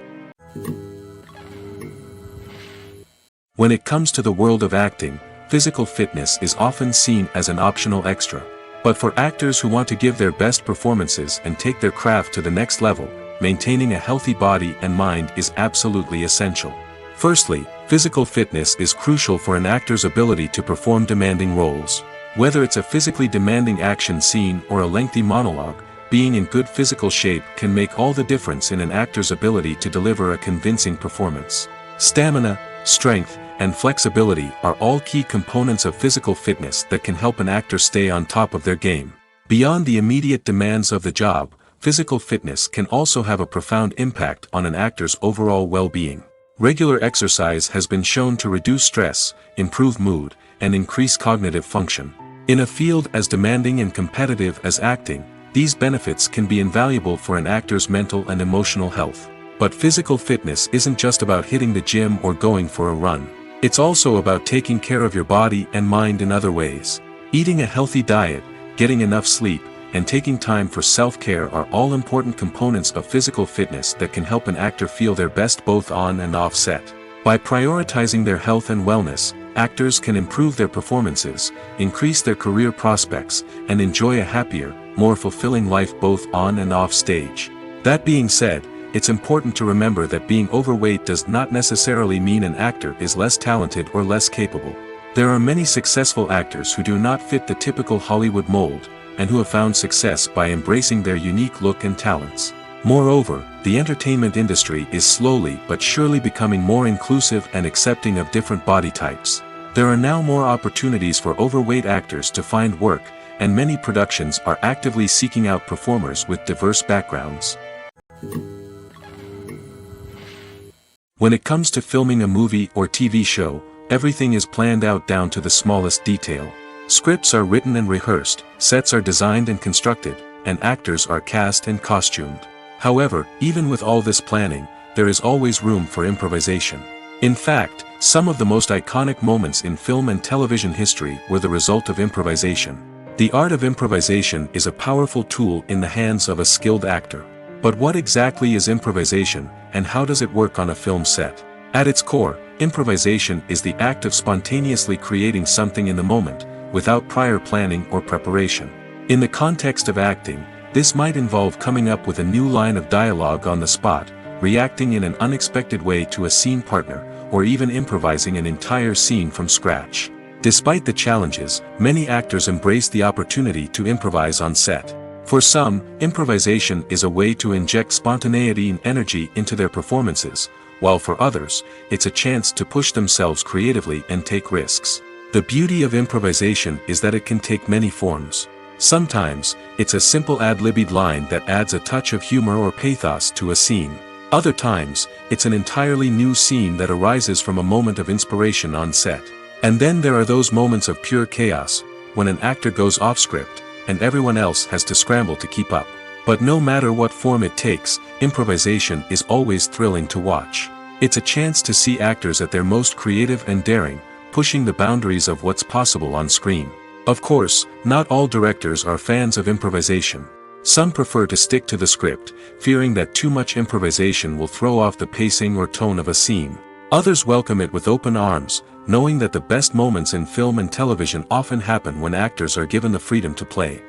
When it comes to the world of acting, physical fitness is often seen as an optional extra. But for actors who want to give their best performances and take their craft to the next level, maintaining a healthy body and mind is absolutely essential. Firstly, physical fitness is crucial for an actor's ability to perform demanding roles. Whether it's a physically demanding action scene or a lengthy monologue, being in good physical shape can make all the difference in an actor's ability to deliver a convincing performance. Stamina, strength, and flexibility are all key components of physical fitness that can help an actor stay on top of their game. Beyond the immediate demands of the job, physical fitness can also have a profound impact on an actor's overall well-being. Regular exercise has been shown to reduce stress, improve mood, and increase cognitive function. In a field as demanding and competitive as acting, these benefits can be invaluable for an actor's mental and emotional health. But physical fitness isn't just about hitting the gym or going for a run. It's also about taking care of your body and mind in other ways. Eating a healthy diet, getting enough sleep, and taking time for self-care are all important components of physical fitness that can help an actor feel their best both on and off set. By prioritizing their health and wellness, actors can improve their performances, increase their career prospects, and enjoy a happier, more fulfilling life both on and off stage. That being said, it's important to remember that being overweight does not necessarily mean an actor is less talented or less capable. There are many successful actors who do not fit the typical Hollywood mold, and who have found success by embracing their unique look and talents. Moreover, the entertainment industry is slowly but surely becoming more inclusive and accepting of different body types. There are now more opportunities for overweight actors to find work, and many productions are actively seeking out performers with diverse backgrounds. When it comes to filming a movie or TV show, everything is planned out down to the smallest detail. Scripts are written and rehearsed, sets are designed and constructed, and actors are cast and costumed. However, even with all this planning, there is always room for improvisation. In fact, some of the most iconic moments in film and television history were the result of improvisation. The art of improvisation is a powerful tool in the hands of a skilled actor. But what exactly is improvisation, and how does it work on a film set? At its core, improvisation is the act of spontaneously creating something in the moment, without prior planning or preparation. In the context of acting, this might involve coming up with a new line of dialogue on the spot, reacting in an unexpected way to a scene partner, or even improvising an entire scene from scratch. Despite the challenges, many actors embrace the opportunity to improvise on set. For some, improvisation is a way to inject spontaneity and energy into their performances, while for others, it's a chance to push themselves creatively and take risks. The beauty of improvisation is that it can take many forms. Sometimes, it's a simple ad-libbed line that adds a touch of humor or pathos to a scene. Other times, it's an entirely new scene that arises from a moment of inspiration on set. And then there are those moments of pure chaos, when an actor goes off script, and everyone else has to scramble to keep up. But no matter what form it takes, improvisation is always thrilling to watch. It's a chance to see actors at their most creative and daring, pushing the boundaries of what's possible on screen. Of course, not all directors are fans of improvisation. Some prefer to stick to the script, fearing that too much improvisation will throw off the pacing or tone of a scene. Others welcome it with open arms, knowing that the best moments in film and television often happen when actors are given the freedom to play.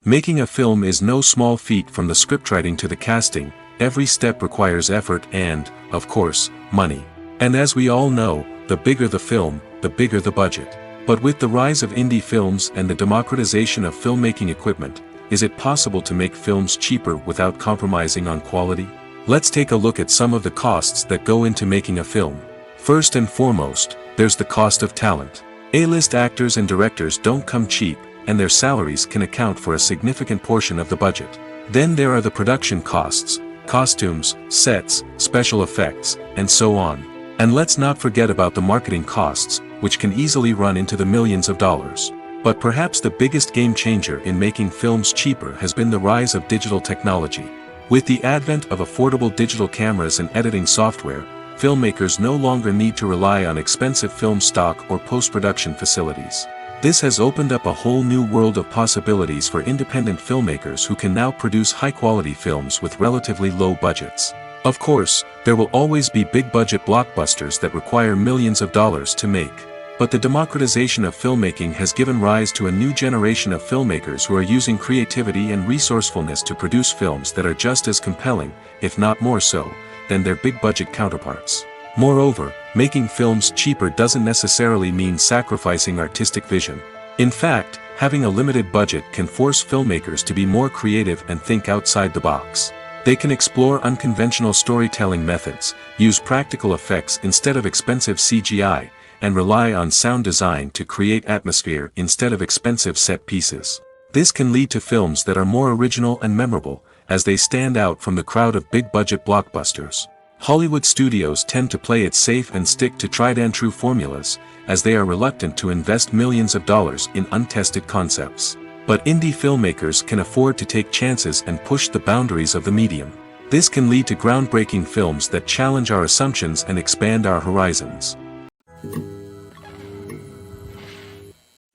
Making a film is no small feat. From the scriptwriting to the casting, every step requires effort and, of course, money. And as we all know, the bigger the film, the bigger the budget. But with the rise of indie films and the democratization of filmmaking equipment, is it possible to make films cheaper without compromising on quality? Let's take a look at some of the costs that go into making a film. First and foremost, there's the cost of talent. A-list actors and directors don't come cheap, and their salaries can account for a significant portion of the budget. Then there are the production costs, costumes, sets, special effects, and so on. And let's not forget about the marketing costs, which can easily run into the millions of dollars. But perhaps the biggest game changer in making films cheaper has been the rise of digital technology. With the advent of affordable digital cameras and editing software, filmmakers no longer need to rely on expensive film stock or post-production facilities. This has opened up a whole new world of possibilities for independent filmmakers who can now produce high-quality films with relatively low budgets. Of course, there will always be big-budget blockbusters that require millions of dollars to make. But the democratization of filmmaking has given rise to a new generation of filmmakers who are using creativity and resourcefulness to produce films that are just as compelling, if not more so, than their big-budget counterparts. Moreover, making films cheaper doesn't necessarily mean sacrificing artistic vision. In fact, having a limited budget can force filmmakers to be more creative and think outside the box. They can explore unconventional storytelling methods, use practical effects instead of expensive CGI, and rely on sound design to create atmosphere instead of expensive set pieces. This can lead to films that are more original and memorable, as they stand out from the crowd of big-budget blockbusters. Hollywood studios tend to play it safe and stick to tried-and-true formulas, as they are reluctant to invest millions of dollars in untested concepts. But indie filmmakers can afford to take chances and push the boundaries of the medium. This can lead to groundbreaking films that challenge our assumptions and expand our horizons.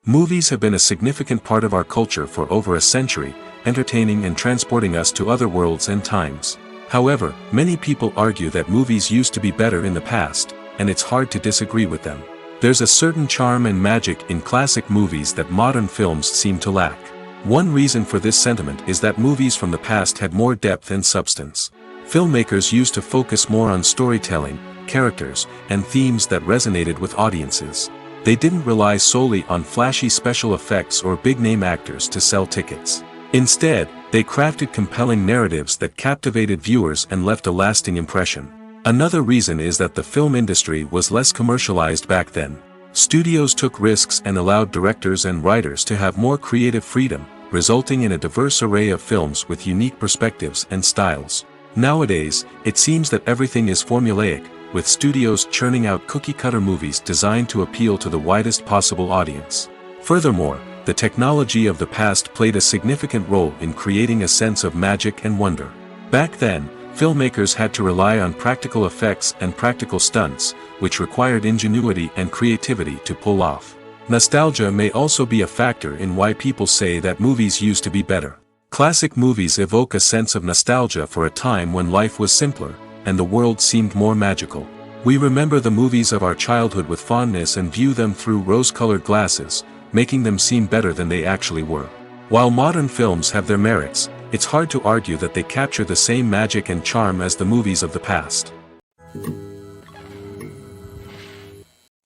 Movies have been a significant part of our culture for over a century, entertaining and transporting us to other worlds and times. However, many people argue that movies used to be better in the past, and it's hard to disagree with them. There's a certain charm and magic in classic movies that modern films seem to lack. One reason for this sentiment is that movies from the past had more depth and substance. Filmmakers used to focus more on storytelling, characters, and themes that resonated with audiences. They didn't rely solely on flashy special effects or big-name actors to sell tickets. Instead, they crafted compelling narratives that captivated viewers and left a lasting impression. Another reason is that the film industry was less commercialized back then. Studios took risks and allowed directors and writers to have more creative freedom, resulting in a diverse array of films with unique perspectives and styles. Nowadays, it seems that everything is formulaic, with studios churning out cookie-cutter movies designed to appeal to the widest possible audience. Furthermore, the technology of the past played a significant role in creating a sense of magic and wonder. Back then, filmmakers had to rely on practical effects and practical stunts, which required ingenuity and creativity to pull off. Nostalgia may also be a factor in why people say that movies used to be better. Classic movies evoke a sense of nostalgia for a time when life was simpler, and the world seemed more magical. We remember the movies of our childhood with fondness and view them through rose-colored glasses, making them seem better than they actually were. While modern films have their merits, it's hard to argue that they capture the same magic and charm as the movies of the past.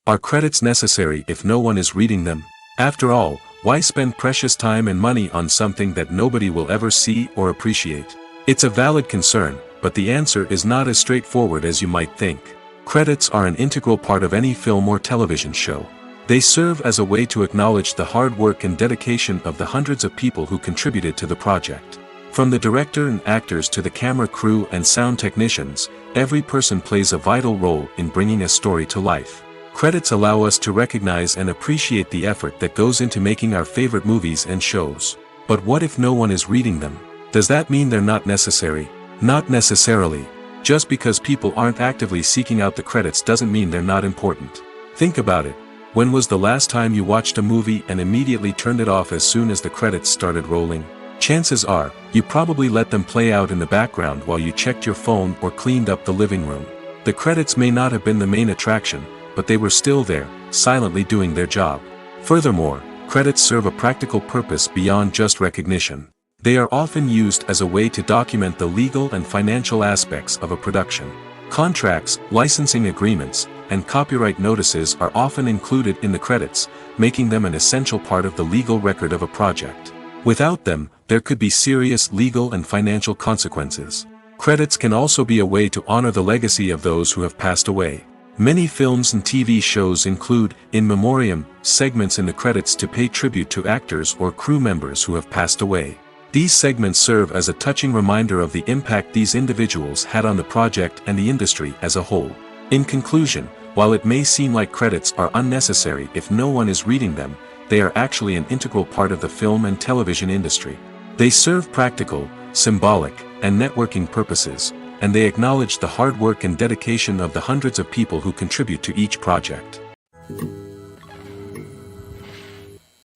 Are credits necessary if no one is reading them? After all, why spend precious time and money on something that nobody will ever see or appreciate? It's a valid concern, but the answer is not as straightforward as you might think. Credits are an integral part of any film or television show. They serve as a way to acknowledge the hard work and dedication of the hundreds of people who contributed to the project. From the director and actors to the camera crew and sound technicians, every person plays a vital role in bringing a story to life. Credits allow us to recognize and appreciate the effort that goes into making our favorite movies and shows. But what if no one is reading them? Does that mean they're not necessary? Not necessarily. Just because people aren't actively seeking out the credits doesn't mean they're not important. Think about it. When was the last time you watched a movie and immediately turned it off as soon as the credits started rolling? Chances are, you probably let them play out in the background while you checked your phone or cleaned up the living room. The credits may not have been the main attraction, but they were still there, silently doing their job. Furthermore, credits serve a practical purpose beyond just recognition. They are often used as a way to document the legal and financial aspects of a production. Contracts, licensing agreements, and copyright notices are often included in the credits, making them an essential part of the legal record of a project. Without them, there could be serious legal and financial consequences. Credits can also be a way to honor the legacy of those who have passed away. Many films and TV shows include, in memoriam, segments in the credits to pay tribute to actors or crew members who have passed away. These segments serve as a touching reminder of the impact these individuals had on the project and the industry as a whole. In conclusion, while it may seem like credits are unnecessary if no one is reading them, they are actually an integral part of the film and television industry. They serve practical, symbolic, and networking purposes, and they acknowledge the hard work and dedication of the hundreds of people who contribute to each project.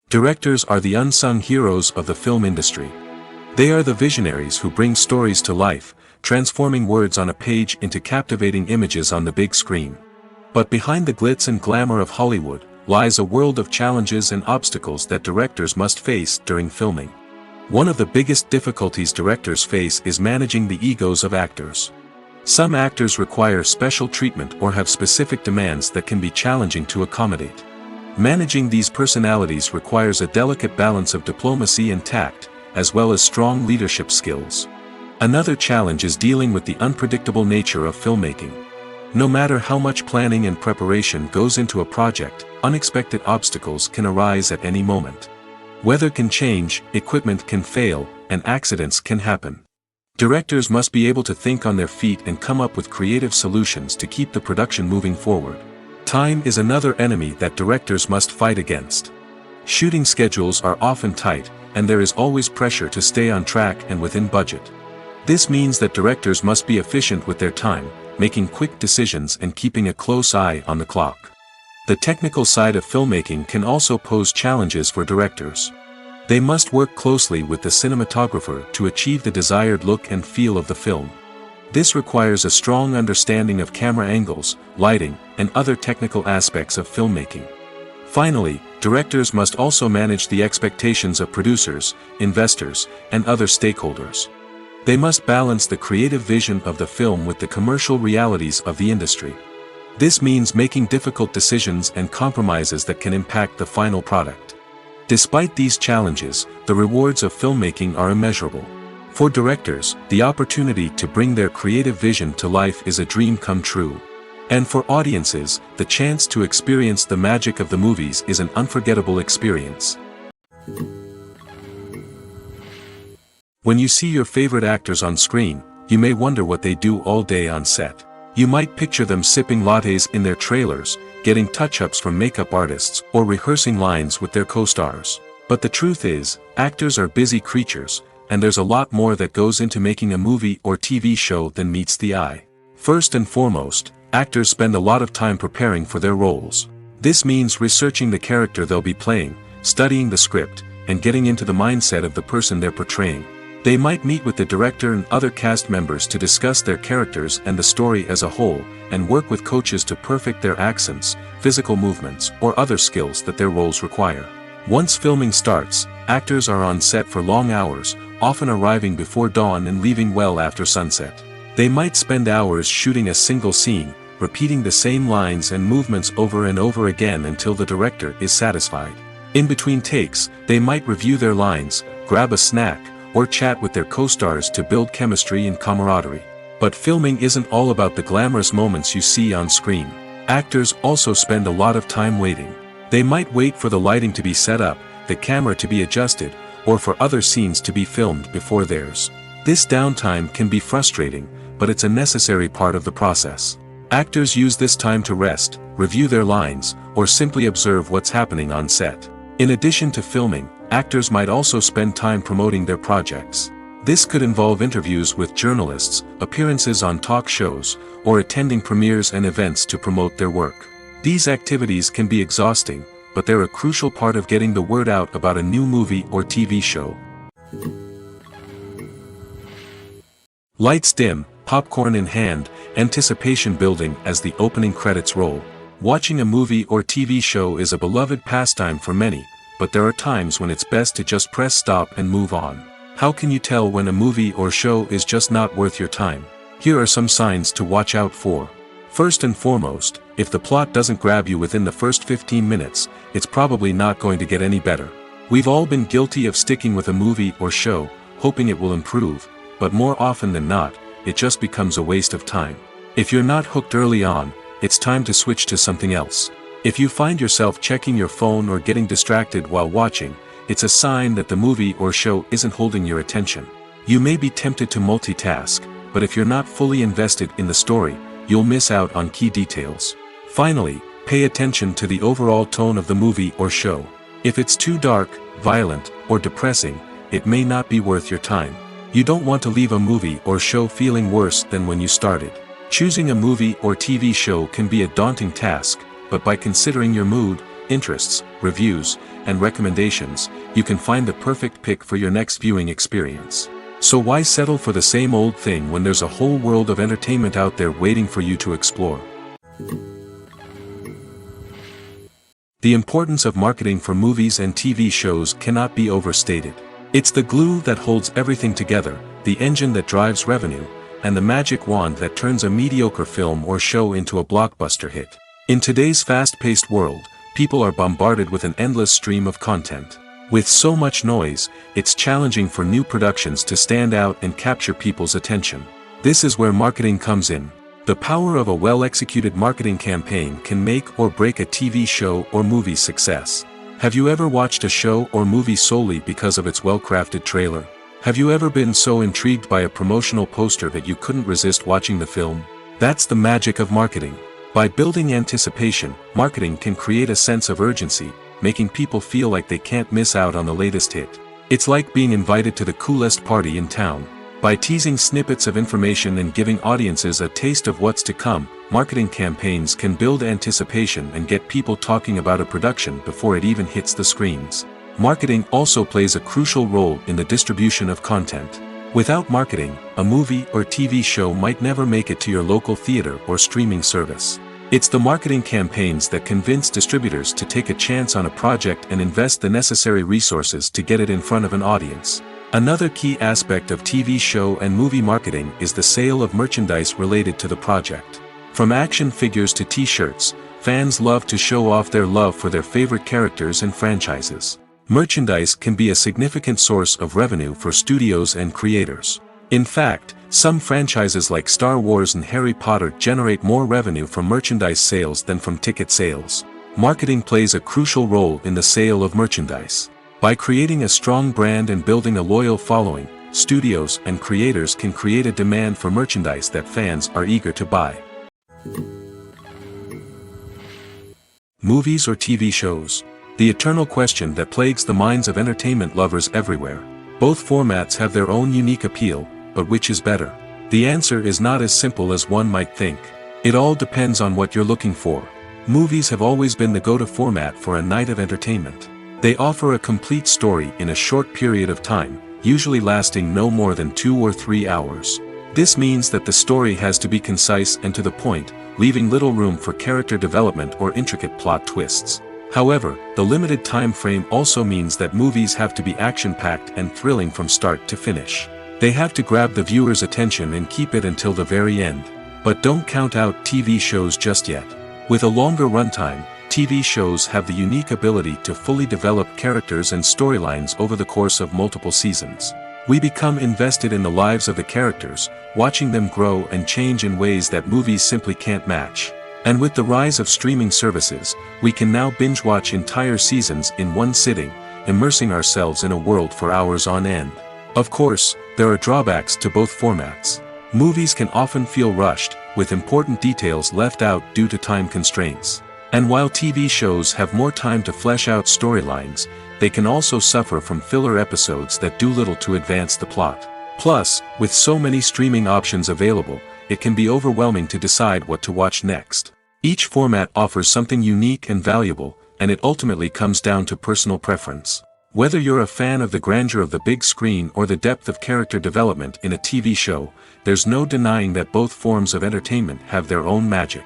Directors are the unsung heroes of the film industry. They are the visionaries who bring stories to life, transforming words on a page into captivating images on the big screen. But behind the glitz and glamour of Hollywood, lies a world of challenges and obstacles that directors must face during filming. One of the biggest difficulties directors face is managing the egos of actors. Some actors require special treatment or have specific demands that can be challenging to accommodate. Managing these personalities requires a delicate balance of diplomacy and tact, as well as strong leadership skills. Another challenge is dealing with the unpredictable nature of filmmaking. No matter how much planning and preparation goes into a project, unexpected obstacles can arise at any moment. Weather can change, equipment can fail, and accidents can happen. Directors must be able to think on their feet and come up with creative solutions to keep the production moving forward. Time is another enemy that directors must fight against. Shooting schedules are often tight, and there is always pressure to stay on track and within budget. This means that directors must be efficient with their time, making quick decisions and keeping a close eye on the clock. The technical side of filmmaking can also pose challenges for directors. They must work closely with the cinematographer to achieve the desired look and feel of the film. This requires a strong understanding of camera angles, lighting, and other technical aspects of filmmaking. Finally, directors must also manage the expectations of producers, investors, and other stakeholders. They must balance the creative vision of the film with the commercial realities of the industry. This means making difficult decisions and compromises that can impact the final product. Despite these challenges, the rewards of filmmaking are immeasurable. For directors, the opportunity to bring their creative vision to life is a dream come true. And for audiences, the chance to experience the magic of the movies is an unforgettable experience. When you see your favorite actors on screen, you may wonder what they do all day on set. You might picture them sipping lattes in their trailers, getting touch-ups from makeup artists, or rehearsing lines with their co-stars. But the truth is, actors are busy creatures, and there's a lot more that goes into making a movie or TV show than meets the eye. First and foremost, actors spend a lot of time preparing for their roles. This means researching the character they'll be playing, studying the script, and getting into the mindset of the person they're portraying. They might meet with the director and other cast members to discuss their characters and the story as a whole, and work with coaches to perfect their accents, physical movements, or other skills that their roles require. Once filming starts, actors are on set for long hours, often arriving before dawn and leaving well after sunset. They might spend hours shooting a single scene, repeating the same lines and movements over and over again until the director is satisfied. In between takes, they might review their lines, grab a snack, or chat with their co-stars to build chemistry and camaraderie. But filming isn't all about the glamorous moments you see on screen. Actors also spend a lot of time waiting. They might wait for the lighting to be set up, the camera to be adjusted, or for other scenes to be filmed before theirs. This downtime can be frustrating, but it's a necessary part of the process. Actors use this time to rest, review their lines, or simply observe what's happening on set. In addition to filming, actors might also spend time promoting their projects. This could involve interviews with journalists, appearances on talk shows, or attending premieres and events to promote their work. These activities can be exhausting, but they're a crucial part of getting the word out about a new movie or TV show. Lights dim, popcorn in hand, anticipation building as the opening credits roll. Watching a movie or TV show is a beloved pastime for many, but there are times when it's best to just press stop and move on. How can you tell when a movie or show is just not worth your time? Here are some signs to watch out for. First and foremost, if the plot doesn't grab you within the first 15 minutes, it's probably not going to get any better. We've all been guilty of sticking with a movie or show, hoping it will improve, but more often than not, it just becomes a waste of time. If you're not hooked early on, it's time to switch to something else. If you find yourself checking your phone or getting distracted while watching, it's a sign that the movie or show isn't holding your attention. You may be tempted to multitask, but if you're not fully invested in the story, you'll miss out on key details. Finally, pay attention to the overall tone of the movie or show. If it's too dark, violent, or depressing, it may not be worth your time. You don't want to leave a movie or show feeling worse than when you started. Choosing a movie or TV show can be a daunting task, but by considering your mood, interests, reviews, and recommendations, you can find the perfect pick for your next viewing experience. So why settle for the same old thing when there's a whole world of entertainment out there waiting for you to explore? The importance of marketing for movies and TV shows cannot be overstated. It's the glue that holds everything together, the engine that drives revenue, and the magic wand that turns a mediocre film or show into a blockbuster hit. In today's fast-paced world, people are bombarded with an endless stream of content. With so much noise, it's challenging for new productions to stand out and capture people's attention. This is where marketing comes in. The power of a well-executed marketing campaign can make or break a TV show or movie's success. Have you ever watched a show or movie solely because of its well-crafted trailer? Have you ever been so intrigued by a promotional poster that you couldn't resist watching the film? That's the magic of marketing. By building anticipation, marketing can create a sense of urgency, making people feel like they can't miss out on the latest hit. It's like being invited to the coolest party in town. By teasing snippets of information and giving audiences a taste of what's to come, marketing campaigns can build anticipation and get people talking about a production before it even hits the screens. Marketing also plays a crucial role in the distribution of content. Without marketing, a movie or TV show might never make it to your local theater or streaming service. It's the marketing campaigns that convince distributors to take a chance on a project and invest the necessary resources to get it in front of an audience. Another key aspect of TV show and movie marketing is the sale of merchandise related to the project. From action figures to t-shirts, fans love to show off their love for their favorite characters and franchises. Merchandise can be a significant source of revenue for studios and creators. In fact, some franchises like Star Wars and Harry Potter generate more revenue from merchandise sales than from ticket sales. Marketing plays a crucial role in the sale of merchandise. By creating a strong brand and building a loyal following, studios and creators can create a demand for merchandise that fans are eager to buy. Movies or TV shows? The eternal question that plagues the minds of entertainment lovers everywhere. Both formats have their own unique appeal, but which is better? The answer is not as simple as one might think. It all depends on what you're looking for. Movies have always been the go-to format for a night of entertainment. They offer a complete story in a short period of time, usually lasting no more than 2 or 3 hours. This means that the story has to be concise and to the point, leaving little room for character development or intricate plot twists. However, the limited time frame also means that movies have to be action-packed and thrilling from start to finish. They have to grab the viewer's attention and keep it until the very end. But don't count out TV shows just yet. With a longer runtime, TV shows have the unique ability to fully develop characters and storylines over the course of multiple seasons. We become invested in the lives of the characters, watching them grow and change in ways that movies simply can't match. And with the rise of streaming services, we can now binge-watch entire seasons in one sitting, immersing ourselves in a world for hours on end. Of course, there are drawbacks to both formats. Movies can often feel rushed, with important details left out due to time constraints. And while TV shows have more time to flesh out storylines, they can also suffer from filler episodes that do little to advance the plot. Plus, with so many streaming options available, it can be overwhelming to decide what to watch next. Each format offers something unique and valuable, and it ultimately comes down to personal preference. Whether you're a fan of the grandeur of the big screen or the depth of character development in a TV show, there's no denying that both forms of entertainment have their own magic.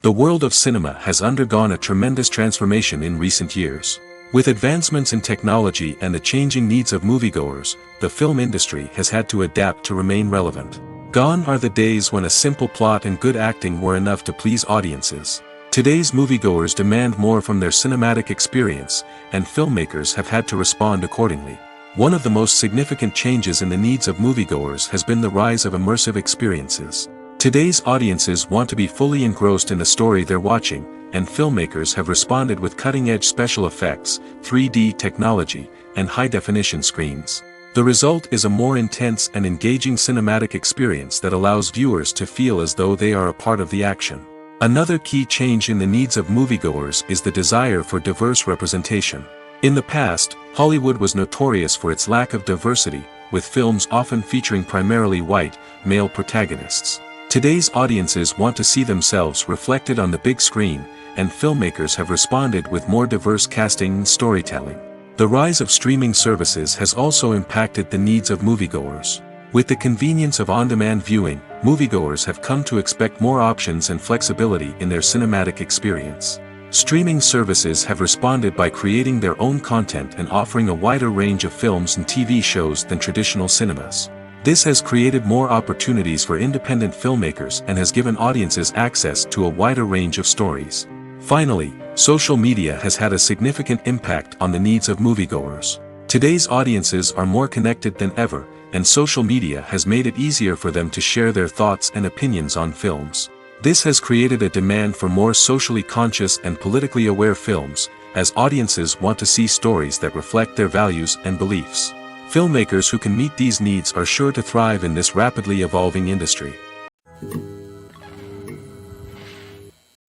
The world of cinema has undergone a tremendous transformation in recent years. With advancements in technology and the changing needs of moviegoers, the film industry has had to adapt to remain relevant. Gone are the days when a simple plot and good acting were enough to please audiences. Today's moviegoers demand more from their cinematic experience, and filmmakers have had to respond accordingly. One of the most significant changes in the needs of moviegoers has been the rise of immersive experiences. Today's audiences want to be fully engrossed in the story they're watching, and filmmakers have responded with cutting-edge special effects, 3D technology, and high-definition screens. The result is a more intense and engaging cinematic experience that allows viewers to feel as though they are a part of the action. Another key change in the needs of moviegoers is the desire for diverse representation. In the past, Hollywood was notorious for its lack of diversity, with films often featuring primarily white, male protagonists. Today's audiences want to see themselves reflected on the big screen, and filmmakers have responded with more diverse casting and storytelling. The rise of streaming services has also impacted the needs of moviegoers. With the convenience of on-demand viewing, moviegoers have come to expect more options and flexibility in their cinematic experience. Streaming services have responded by creating their own content and offering a wider range of films and TV shows than traditional cinemas. This has created more opportunities for independent filmmakers and has given audiences access to a wider range of stories. Finally, social media has had a significant impact on the needs of moviegoers. Today's audiences are more connected than ever, and social media has made it easier for them to share their thoughts and opinions on films. This has created a demand for more socially conscious and politically aware films, as audiences want to see stories that reflect their values and beliefs. Filmmakers who can meet these needs are sure to thrive in this rapidly evolving industry.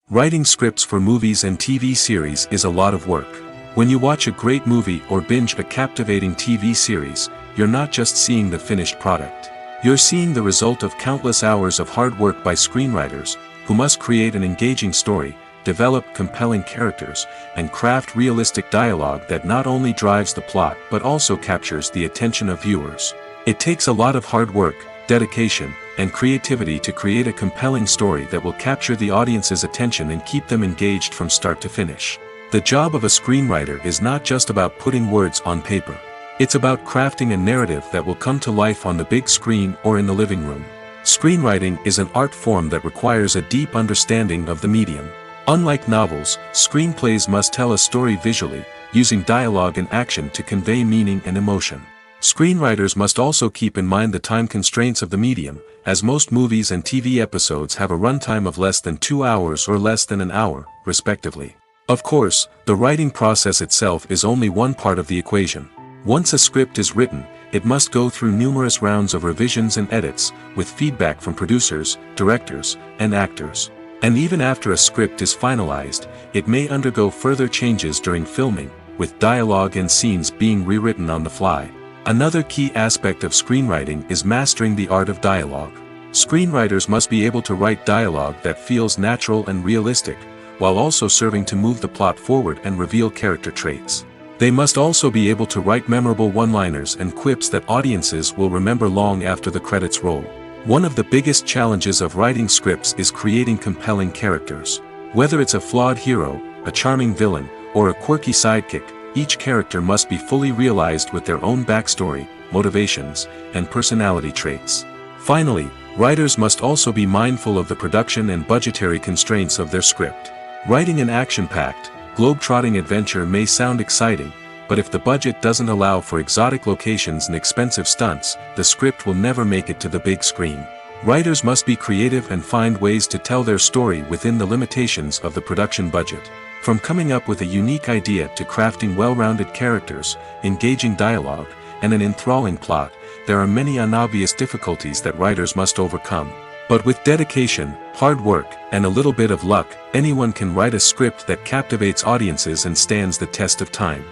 Writing scripts for movies and TV series is a lot of work. When you watch a great movie or binge a captivating TV series, you're not just seeing the finished product. You're seeing the result of countless hours of hard work by screenwriters, who must create an engaging story, develop compelling characters, and craft realistic dialogue that not only drives the plot but also captures the attention of viewers. It takes a lot of hard work, dedication, and creativity to create a compelling story that will capture the audience's attention and keep them engaged from start to finish. The job of a screenwriter is not just about putting words on paper. It's about crafting a narrative that will come to life on the big screen or in the living room. Screenwriting is an art form that requires a deep understanding of the medium. Unlike novels, screenplays must tell a story visually, using dialogue and action to convey meaning and emotion. Screenwriters must also keep in mind the time constraints of the medium, as most movies and TV episodes have a runtime of less than 2 hours or less than an hour, respectively. Of course, the writing process itself is only one part of the equation. Once a script is written, it must go through numerous rounds of revisions and edits, with feedback from producers, directors, and actors. And even after a script is finalized, it may undergo further changes during filming, with dialogue and scenes being rewritten on the fly. Another key aspect of screenwriting is mastering the art of dialogue. Screenwriters must be able to write dialogue that feels natural and realistic, while also serving to move the plot forward and reveal character traits. They must also be able to write memorable one-liners and quips that audiences will remember long after the credits roll. One of the biggest challenges of writing scripts is creating compelling characters. Whether it's a flawed hero, a charming villain, or a quirky sidekick, each character must be fully realized with their own backstory, motivations, and personality traits. Finally, writers must also be mindful of the production and budgetary constraints of their script. Writing an action-packed, globe-trotting adventure may sound exciting, but if the budget doesn't allow for exotic locations and expensive stunts, the script will never make it to the big screen. Writers must be creative and find ways to tell their story within the limitations of the production budget. From coming up with a unique idea to crafting well-rounded characters, engaging dialogue, and an enthralling plot, there are many unobvious difficulties that writers must overcome. But with dedication, hard work, and a little bit of luck, anyone can write a script that captivates audiences and stands the test of time.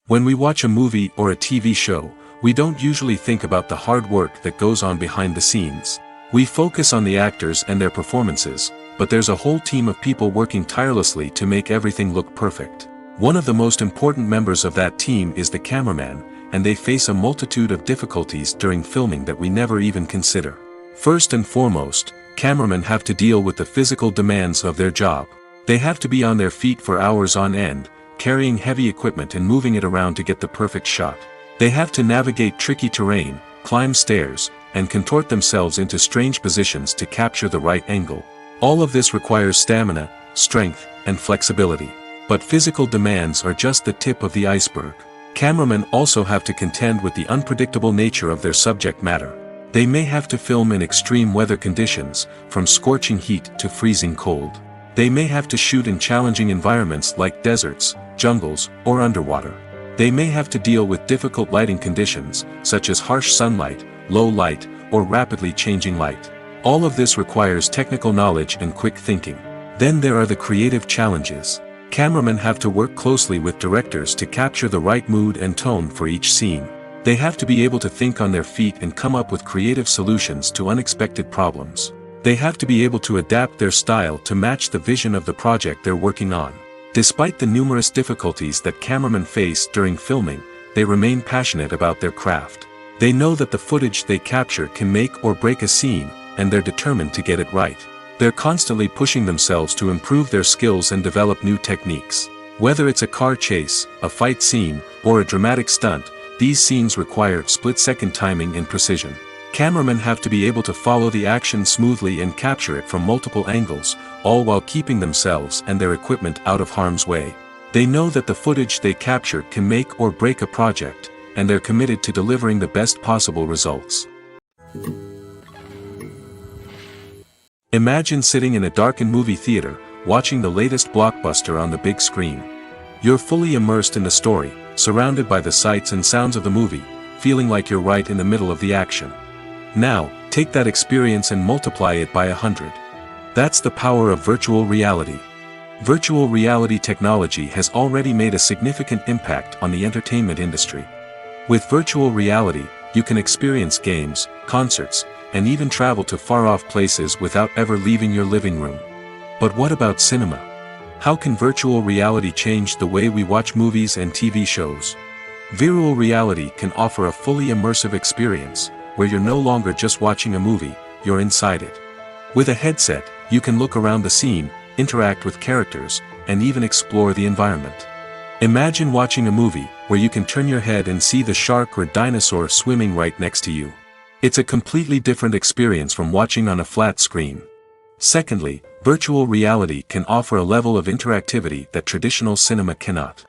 When we watch a movie or a TV show, we don't usually think about the hard work that goes on behind the scenes. We focus on the actors and their performances, but there's a whole team of people working tirelessly to make everything look perfect. One of the most important members of that team is the cameraman, and they face a multitude of difficulties during filming that we never even consider. First and foremost, cameramen have to deal with the physical demands of their job. They have to be on their feet for hours on end, carrying heavy equipment and moving it around to get the perfect shot. They have to navigate tricky terrain, climb stairs, and contort themselves into strange positions to capture the right angle. All of this requires stamina, strength, and flexibility. But physical demands are just the tip of the iceberg. Cameramen also have to contend with the unpredictable nature of their subject matter. They may have to film in extreme weather conditions, from scorching heat to freezing cold. They may have to shoot in challenging environments like deserts, jungles, or underwater. They may have to deal with difficult lighting conditions, such as harsh sunlight, low light, or rapidly changing light. All of this requires technical knowledge and quick thinking. Then there are the creative challenges. Cameramen have to work closely with directors to capture the right mood and tone for each scene. They have to be able to think on their feet and come up with creative solutions to unexpected problems. They have to be able to adapt their style to match the vision of the project they're working on. Despite the numerous difficulties that cameramen face during filming, they remain passionate about their craft. They know that the footage they capture can make or break a scene, and they're determined to get it right. They're constantly pushing themselves to improve their skills and develop new techniques. Whether it's a car chase, a fight scene, or a dramatic stunt, these scenes require split-second timing and precision. Cameramen have to be able to follow the action smoothly and capture it from multiple angles, all while keeping themselves and their equipment out of harm's way. They know that the footage they capture can make or break a project, and they're committed to delivering the best possible results. Imagine sitting in a darkened movie theater, watching the latest blockbuster on the big screen. You're fully immersed in the story, surrounded by the sights and sounds of the movie, feeling like you're right in the middle of the action. Now, take that experience and multiply it by 100. That's the power of virtual reality. Virtual reality technology has already made a significant impact on the entertainment industry. With virtual reality, you can experience games, concerts, and even travel to far-off places without ever leaving your living room. But what about cinema? How can virtual reality change the way we watch movies and TV shows? Virtual reality can offer a fully immersive experience, where you're no longer just watching a movie, you're inside it. With a headset, you can look around the scene, interact with characters, and even explore the environment. Imagine watching a movie, where you can turn your head and see the shark or dinosaur swimming right next to you. It's a completely different experience from watching on a flat screen. Secondly, virtual reality can offer a level of interactivity that traditional cinema cannot.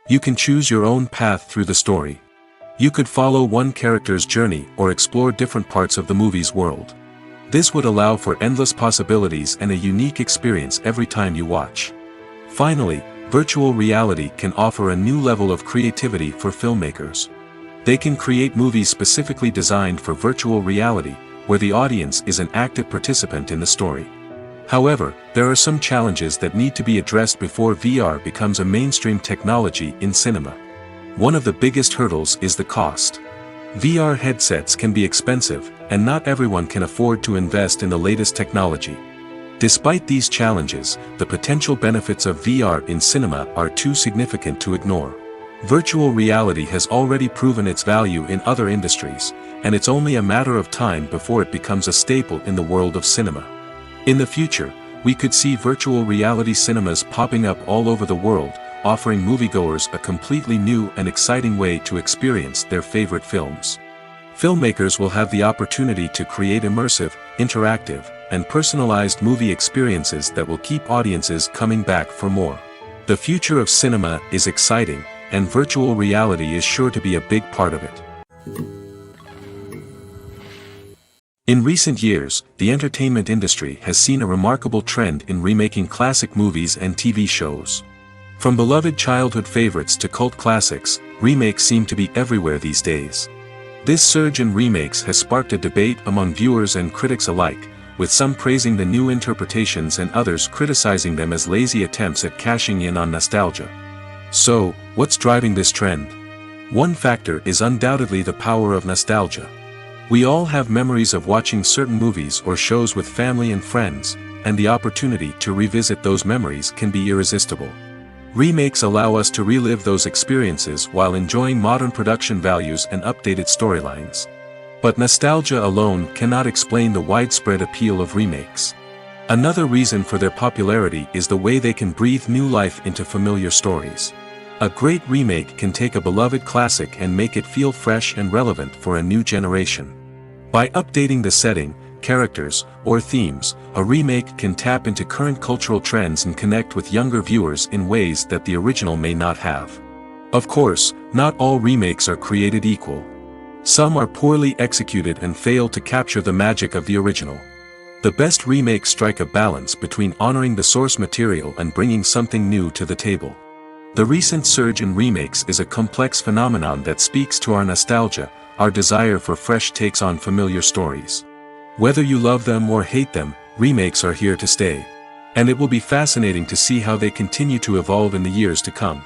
You can choose your own path through the story. You could follow one character's journey or explore different parts of the movie's world. This would allow for endless possibilities and a unique experience every time you watch. Finally, virtual reality can offer a new level of creativity for filmmakers. They can create movies specifically designed for virtual reality, where the audience is an active participant in the story. However, there are some challenges that need to be addressed before VR becomes a mainstream technology in cinema. One of the biggest hurdles is the cost. VR headsets can be expensive, and not everyone can afford to invest in the latest technology. Despite these challenges, the potential benefits of VR in cinema are too significant to ignore. Virtual reality has already proven its value in other industries, and it's only a matter of time before it becomes a staple in the world of cinema. In the future, we could see virtual reality cinemas popping up all over the world, offering moviegoers a completely new and exciting way to experience their favorite films. Filmmakers will have the opportunity to create immersive, interactive, and personalized movie experiences that will keep audiences coming back for more. The future of cinema is exciting, and virtual reality is sure to be a big part of it. In recent years, the entertainment industry has seen a remarkable trend in remaking classic movies and TV shows. From beloved childhood favorites to cult classics, remakes seem to be everywhere these days. This surge in remakes has sparked a debate among viewers and critics alike, with some praising the new interpretations and others criticizing them as lazy attempts at cashing in on nostalgia. So, what's driving this trend? One factor is undoubtedly the power of nostalgia. We all have memories of watching certain movies or shows with family and friends, and the opportunity to revisit those memories can be irresistible. Remakes allow us to relive those experiences while enjoying modern production values and updated storylines. But nostalgia alone cannot explain the widespread appeal of remakes. Another reason for their popularity is the way they can breathe new life into familiar stories. A great remake can take a beloved classic and make it feel fresh and relevant for a new generation. By updating the setting, characters, or themes, a remake can tap into current cultural trends and connect with younger viewers in ways that the original may not have. Of course, not all remakes are created equal. Some are poorly executed and fail to capture the magic of the original. The best remakes strike a balance between honoring the source material and bringing something new to the table. The recent surge in remakes is a complex phenomenon that speaks to our nostalgia, our desire for fresh takes on familiar stories. Whether you love them or hate them, remakes are here to stay. And it will be fascinating to see how they continue to evolve in the years to come.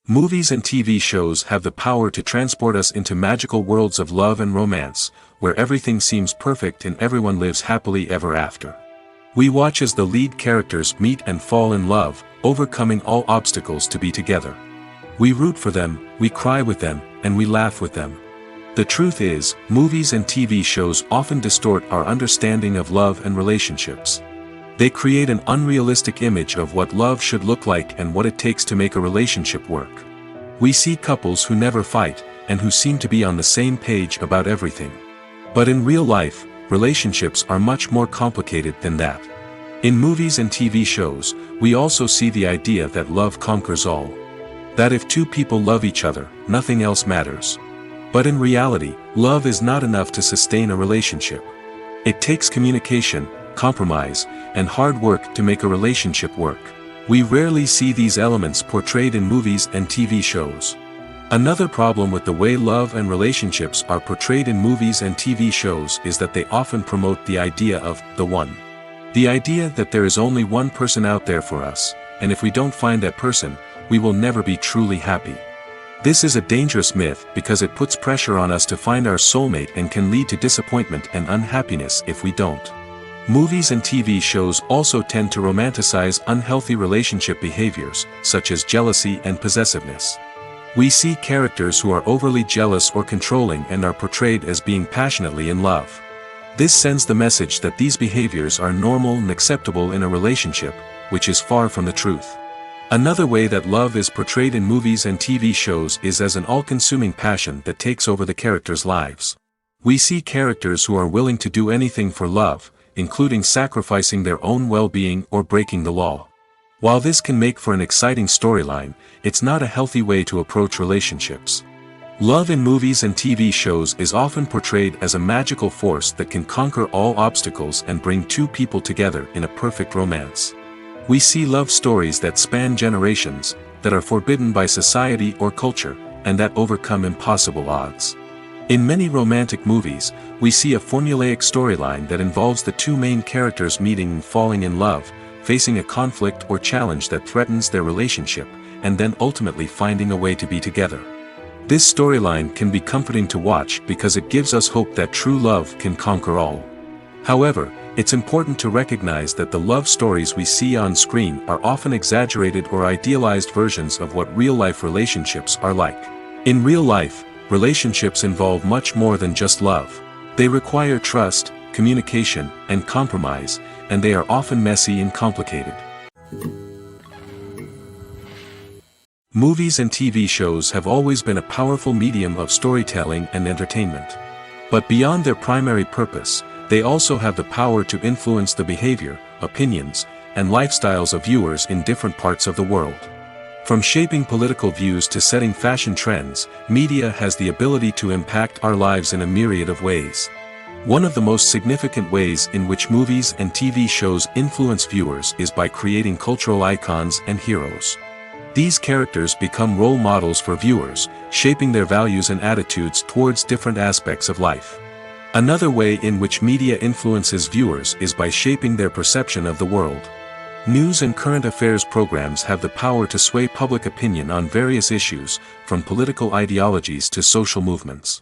Movies and TV shows have the power to transport us into magical worlds of love and romance, where everything seems perfect and everyone lives happily ever after. We watch as the lead characters meet and fall in love, overcoming all obstacles to be together. We root for them, we cry with them, and we laugh with them. The truth is, movies and TV shows often distort our understanding of love and relationships. They create an unrealistic image of what love should look like and what it takes to make a relationship work. We see couples who never fight, and who seem to be on the same page about everything. But in real life, relationships are much more complicated than that. In movies and TV shows, we also see the idea that love conquers all. That if two people love each other, nothing else matters. But in reality, love is not enough to sustain a relationship. It takes communication, compromise, and hard work to make a relationship work. We rarely see these elements portrayed in movies and TV shows. Another problem with the way love and relationships are portrayed in movies and TV shows is that they often promote the idea of the one. The idea that there is only one person out there for us, and if we don't find that person, we will never be truly happy. This is a dangerous myth because it puts pressure on us to find our soulmate and can lead to disappointment and unhappiness if we don't. Movies and TV shows also tend to romanticize unhealthy relationship behaviors, such as jealousy and possessiveness. We see characters who are overly jealous or controlling and are portrayed as being passionately in love. This sends the message that these behaviors are normal and acceptable in a relationship, which is far from the truth. Another way that love is portrayed in movies and TV shows is as an all-consuming passion that takes over the characters' lives. We see characters who are willing to do anything for love, including sacrificing their own well-being or breaking the law. While this can make for an exciting storyline, it's not a healthy way to approach relationships. Love in movies and TV shows is often portrayed as a magical force that can conquer all obstacles and bring two people together in a perfect romance. We see love stories that span generations, that are forbidden by society or culture, and that overcome impossible odds. In many romantic movies, we see a formulaic storyline that involves the two main characters meeting and falling in love, facing a conflict or challenge that threatens their relationship, and then ultimately finding a way to be together. This storyline can be comforting to watch because it gives us hope that true love can conquer all. However, it's important to recognize that the love stories we see on screen are often exaggerated or idealized versions of what real-life relationships are like. In real life, relationships involve much more than just love. They require trust, communication, and compromise, and they are often messy and complicated. Movies and TV shows have always been a powerful medium of storytelling and entertainment. But beyond their primary purpose, they also have the power to influence the behavior, opinions, and lifestyles of viewers in different parts of the world. From shaping political views to setting fashion trends, media has the ability to impact our lives in a myriad of ways. One of the most significant ways in which movies and TV shows influence viewers is by creating cultural icons and heroes. These characters become role models for viewers, shaping their values and attitudes towards different aspects of life. Another way in which media influences viewers is by shaping their perception of the world. News and current affairs programs have the power to sway public opinion on various issues, from political ideologies to social movements.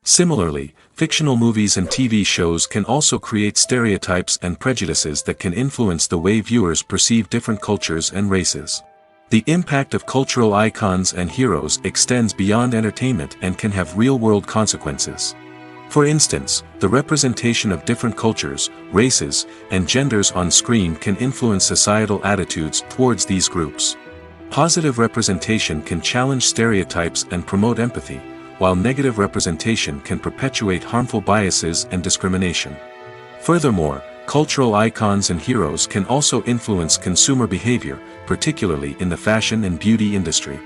Similarly, fictional movies and TV shows can also create stereotypes and prejudices that can influence the way viewers perceive different cultures and races. The impact of cultural icons and heroes extends beyond entertainment and can have real-world consequences. For instance, the representation of different cultures, races, and genders on screen can influence societal attitudes towards these groups. Positive representation can challenge stereotypes and promote empathy, while negative representation can perpetuate harmful biases and discrimination. Furthermore, cultural icons and heroes can also influence consumer behavior, particularly in the fashion and beauty industry.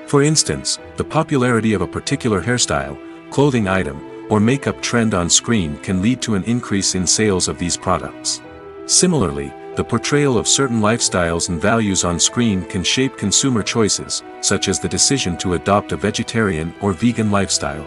For instance, the popularity of a particular hairstyle, clothing item, or makeup trend on screen can lead to an increase in sales of these products. Similarly, the portrayal of certain lifestyles and values on screen can shape consumer choices, such as the decision to adopt a vegetarian or vegan lifestyle.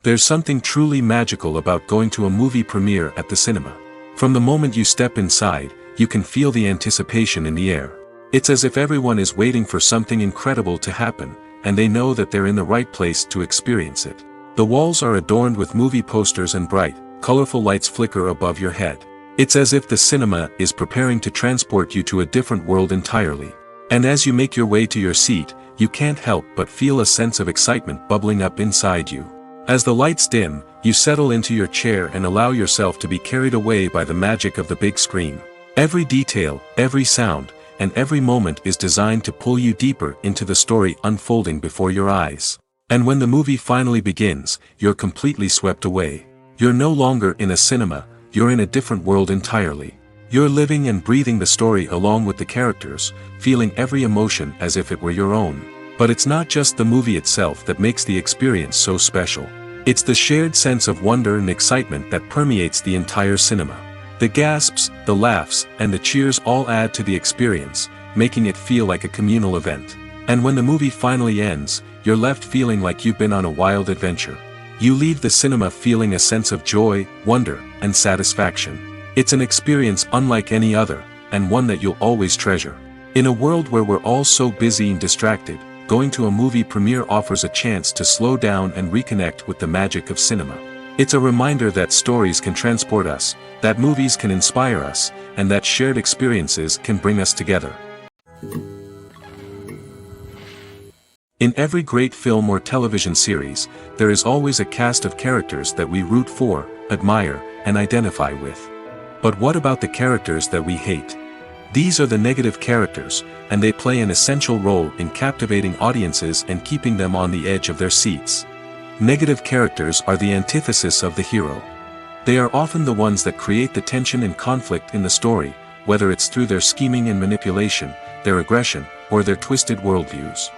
There's something truly magical about going to a movie premiere at the cinema. From the moment you step inside, you can feel the anticipation in the air. It's as if everyone is waiting for something incredible to happen, and they know that they're in the right place to experience it. The walls are adorned with movie posters and bright, colorful lights flicker above your head. It's as if the cinema is preparing to transport you to a different world entirely. And as you make your way to your seat, you can't help but feel a sense of excitement bubbling up inside you. As the lights dim, you settle into your chair and allow yourself to be carried away by the magic of the big screen. Every detail, every sound, and every moment is designed to pull you deeper into the story unfolding before your eyes. And when the movie finally begins, you're completely swept away. You're no longer in a cinema, you're in a different world entirely. You're living and breathing the story along with the characters, feeling every emotion as if it were your own. But it's not just the movie itself that makes the experience so special. It's the shared sense of wonder and excitement that permeates the entire cinema. The gasps, the laughs, and the cheers all add to the experience, making it feel like a communal event. And when the movie finally ends, you're left feeling like you've been on a wild adventure. You leave the cinema feeling a sense of joy, wonder, and satisfaction. It's an experience unlike any other, and one that you'll always treasure. In a world where we're all so busy and distracted, going to a movie premiere offers a chance to slow down and reconnect with the magic of cinema. It's a reminder that stories can transport us, that movies can inspire us, and that shared experiences can bring us together. In every great film or television series, there is always a cast of characters that we root for, admire, and identify with. But what about the characters that we hate? These are the negative characters, and they play an essential role in captivating audiences and keeping them on the edge of their seats. Negative characters are the antithesis of the hero. They are often the ones that create the tension and conflict in the story, whether it's through their scheming and manipulation, their aggression, or their twisted worldviews.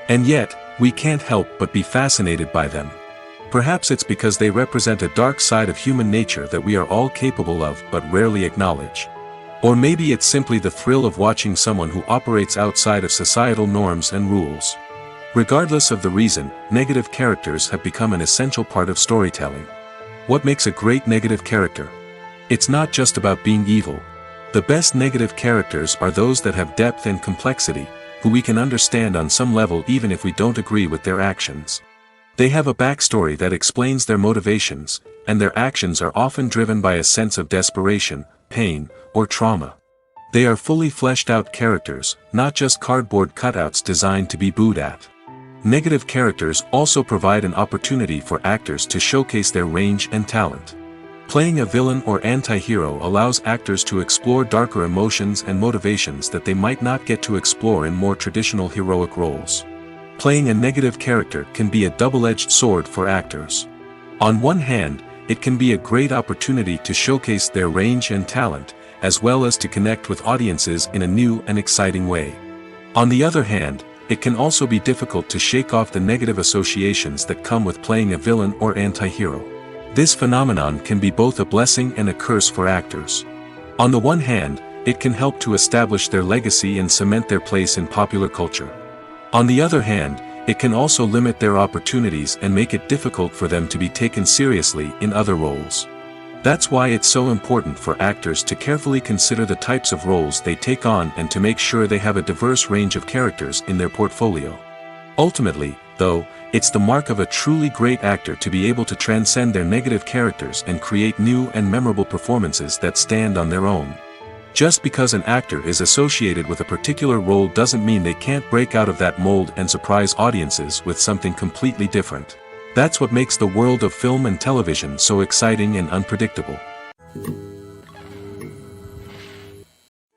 And yet, we can't help but be fascinated by them. Perhaps it's because they represent a dark side of human nature that we are all capable of but rarely acknowledge. Or maybe it's simply the thrill of watching someone who operates outside of societal norms and rules. Regardless of the reason, negative characters have become an essential part of storytelling. What makes a great negative character? It's not just about being evil. The best negative characters are those that have depth and complexity, who we can understand on some level even if we don't agree with their actions. They have a backstory that explains their motivations, and their actions are often driven by a sense of desperation, pain, or trauma. They are fully fleshed out characters, not just cardboard cutouts designed to be booed at. Negative characters also provide an opportunity for actors to showcase their range and talent. Playing a villain or anti-hero allows actors to explore darker emotions and motivations that they might not get to explore in more traditional heroic roles. Playing a negative character can be a double-edged sword for actors. On one hand, it can be a great opportunity to showcase their range and talent, as well as to connect with audiences in a new and exciting way. On the other hand, it can also be difficult to shake off the negative associations that come with playing a villain or anti-hero. This phenomenon can be both a blessing and a curse for actors. On the one hand, it can help to establish their legacy and cement their place in popular culture. On the other hand, it can also limit their opportunities and make it difficult for them to be taken seriously in other roles. That's why it's so important for actors to carefully consider the types of roles they take on and to make sure they have a diverse range of characters in their portfolio. Ultimately, though, it's the mark of a truly great actor to be able to transcend their negative characters and create new and memorable performances that stand on their own. Just because an actor is associated with a particular role doesn't mean they can't break out of that mold and surprise audiences with something completely different. That's what makes the world of film and television so exciting and unpredictable.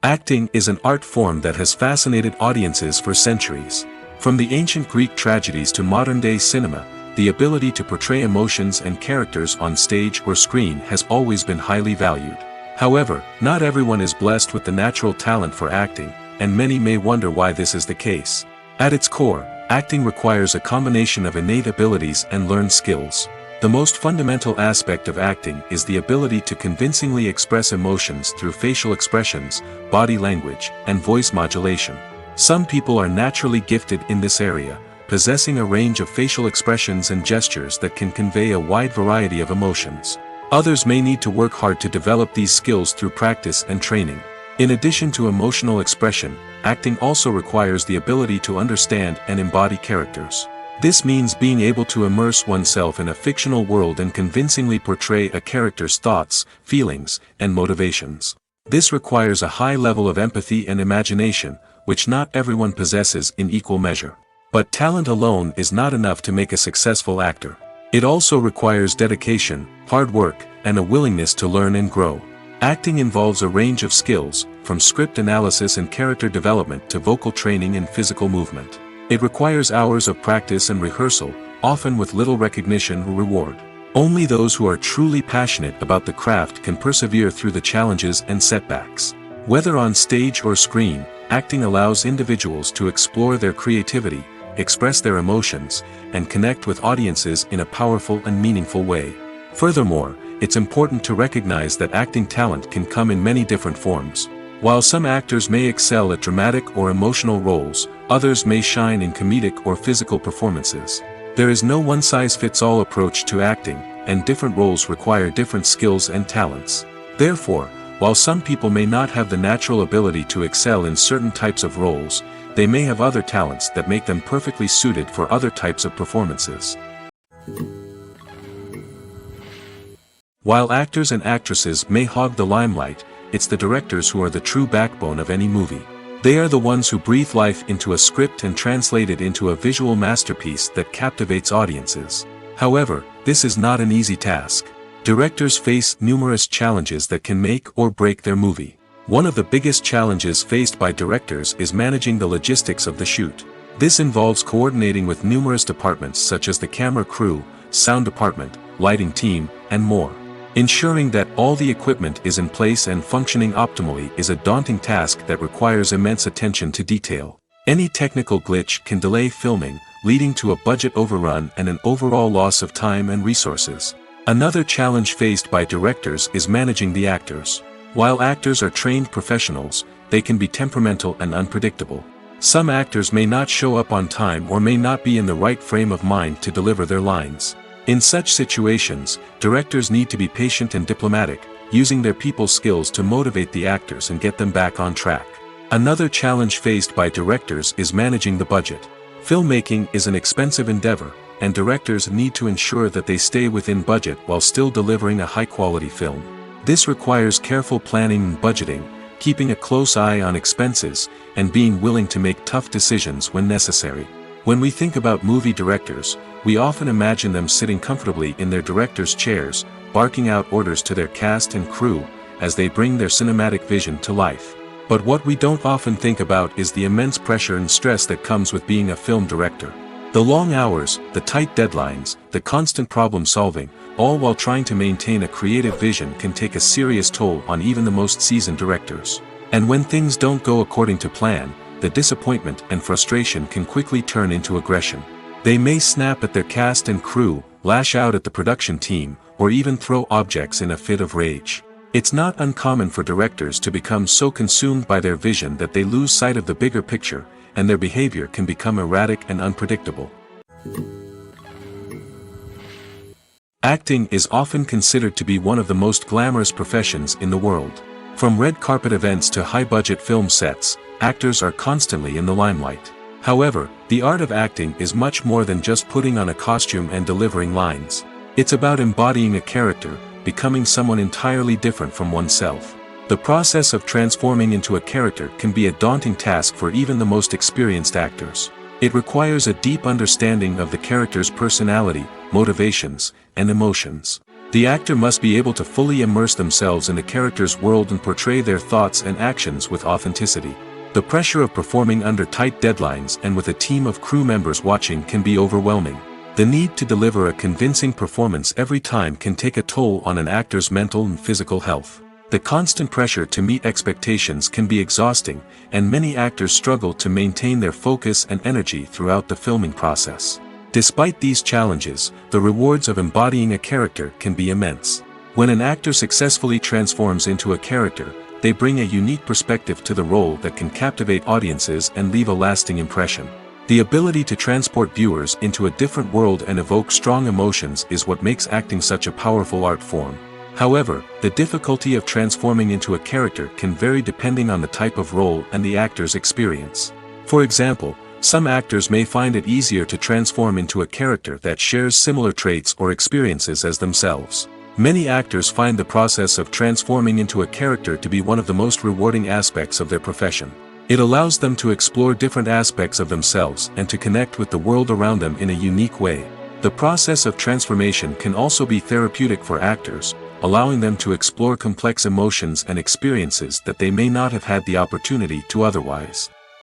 Acting is an art form that has fascinated audiences for centuries. From the ancient Greek tragedies to modern-day cinema, the ability to portray emotions and characters on stage or screen has always been highly valued. However, not everyone is blessed with the natural talent for acting, and many may wonder why this is the case. At its core, acting requires a combination of innate abilities and learned skills. The most fundamental aspect of acting is the ability to convincingly express emotions through facial expressions, body language, and voice modulation. Some people are naturally gifted in this area, possessing a range of facial expressions and gestures that can convey a wide variety of emotions. Others may need to work hard to develop these skills through practice and training. In addition to emotional expression, acting also requires the ability to understand and embody characters. This means being able to immerse oneself in a fictional world and convincingly portray a character's thoughts, feelings, and motivations. This requires a high level of empathy and imagination, which not everyone possesses in equal measure. But talent alone is not enough to make a successful actor. It also requires dedication, hard work, and a willingness to learn and grow. Acting involves a range of skills, from script analysis and character development to vocal training and physical movement. It requires hours of practice and rehearsal, often with little recognition or reward. Only those who are truly passionate about the craft can persevere through the challenges and setbacks. Whether on stage or screen, acting allows individuals to explore their creativity, express their emotions, and connect with audiences in a powerful and meaningful way. Furthermore, it's important to recognize that acting talent can come in many different forms. While some actors may excel at dramatic or emotional roles, others may shine in comedic or physical performances. There is no one-size-fits-all approach to acting, and different roles require different skills and talents. Therefore, while some people may not have the natural ability to excel in certain types of roles, they may have other talents that make them perfectly suited for other types of performances. While actors and actresses may hog the limelight, it's the directors who are the true backbone of any movie. They are the ones who breathe life into a script and translate it into a visual masterpiece that captivates audiences. However, this is not an easy task. Directors face numerous challenges that can make or break their movie. One of the biggest challenges faced by directors is managing the logistics of the shoot. This involves coordinating with numerous departments such as the camera crew, sound department, lighting team, and more. Ensuring that all the equipment is in place and functioning optimally is a daunting task that requires immense attention to detail. Any technical glitch can delay filming, leading to a budget overrun and an overall loss of time and resources. Another challenge faced by directors is managing the actors. While actors are trained professionals, they can be temperamental and unpredictable. Some actors may not show up on time or may not be in the right frame of mind to deliver their lines. In such situations, directors need to be patient and diplomatic, using their people skills to motivate the actors and get them back on track. Another challenge faced by directors is managing the budget. Filmmaking is an expensive endeavor, and directors need to ensure that they stay within budget while still delivering a high-quality film. This requires careful planning and budgeting, keeping a close eye on expenses, and being willing to make tough decisions when necessary. When we think about movie directors, we often imagine them sitting comfortably in their director's chairs, barking out orders to their cast and crew, as they bring their cinematic vision to life. But what we don't often think about is the immense pressure and stress that comes with being a film director. The long hours, the tight deadlines, the constant problem solving, all while trying to maintain a creative vision can take a serious toll on even the most seasoned directors. And when things don't go according to plan, the disappointment and frustration can quickly turn into aggression. They may snap at their cast and crew, lash out at the production team, or even throw objects in a fit of rage. It's not uncommon for directors to become so consumed by their vision that they lose sight of the bigger picture, and their behavior can become erratic and unpredictable. Acting is often considered to be one of the most glamorous professions in the world. From red carpet events to high-budget film sets, actors are constantly in the limelight. However, the art of acting is much more than just putting on a costume and delivering lines. It's about embodying a character, becoming someone entirely different from oneself. The process of transforming into a character can be a daunting task for even the most experienced actors. It requires a deep understanding of the character's personality, motivations, and emotions. The actor must be able to fully immerse themselves in the character's world and portray their thoughts and actions with authenticity. The pressure of performing under tight deadlines and with a team of crew members watching can be overwhelming. The need to deliver a convincing performance every time can take a toll on an actor's mental and physical health. The constant pressure to meet expectations can be exhausting, and many actors struggle to maintain their focus and energy throughout the filming process. Despite these challenges, the rewards of embodying a character can be immense. When an actor successfully transforms into a character, they bring a unique perspective to the role that can captivate audiences and leave a lasting impression. The ability to transport viewers into a different world and evoke strong emotions is what makes acting such a powerful art form. However, the difficulty of transforming into a character can vary depending on the type of role and the actor's experience. For example, some actors may find it easier to transform into a character that shares similar traits or experiences as themselves. Many actors find the process of transforming into a character to be one of the most rewarding aspects of their profession. It allows them to explore different aspects of themselves and to connect with the world around them in a unique way. The process of transformation can also be therapeutic for actors, allowing them to explore complex emotions and experiences that they may not have had the opportunity to otherwise.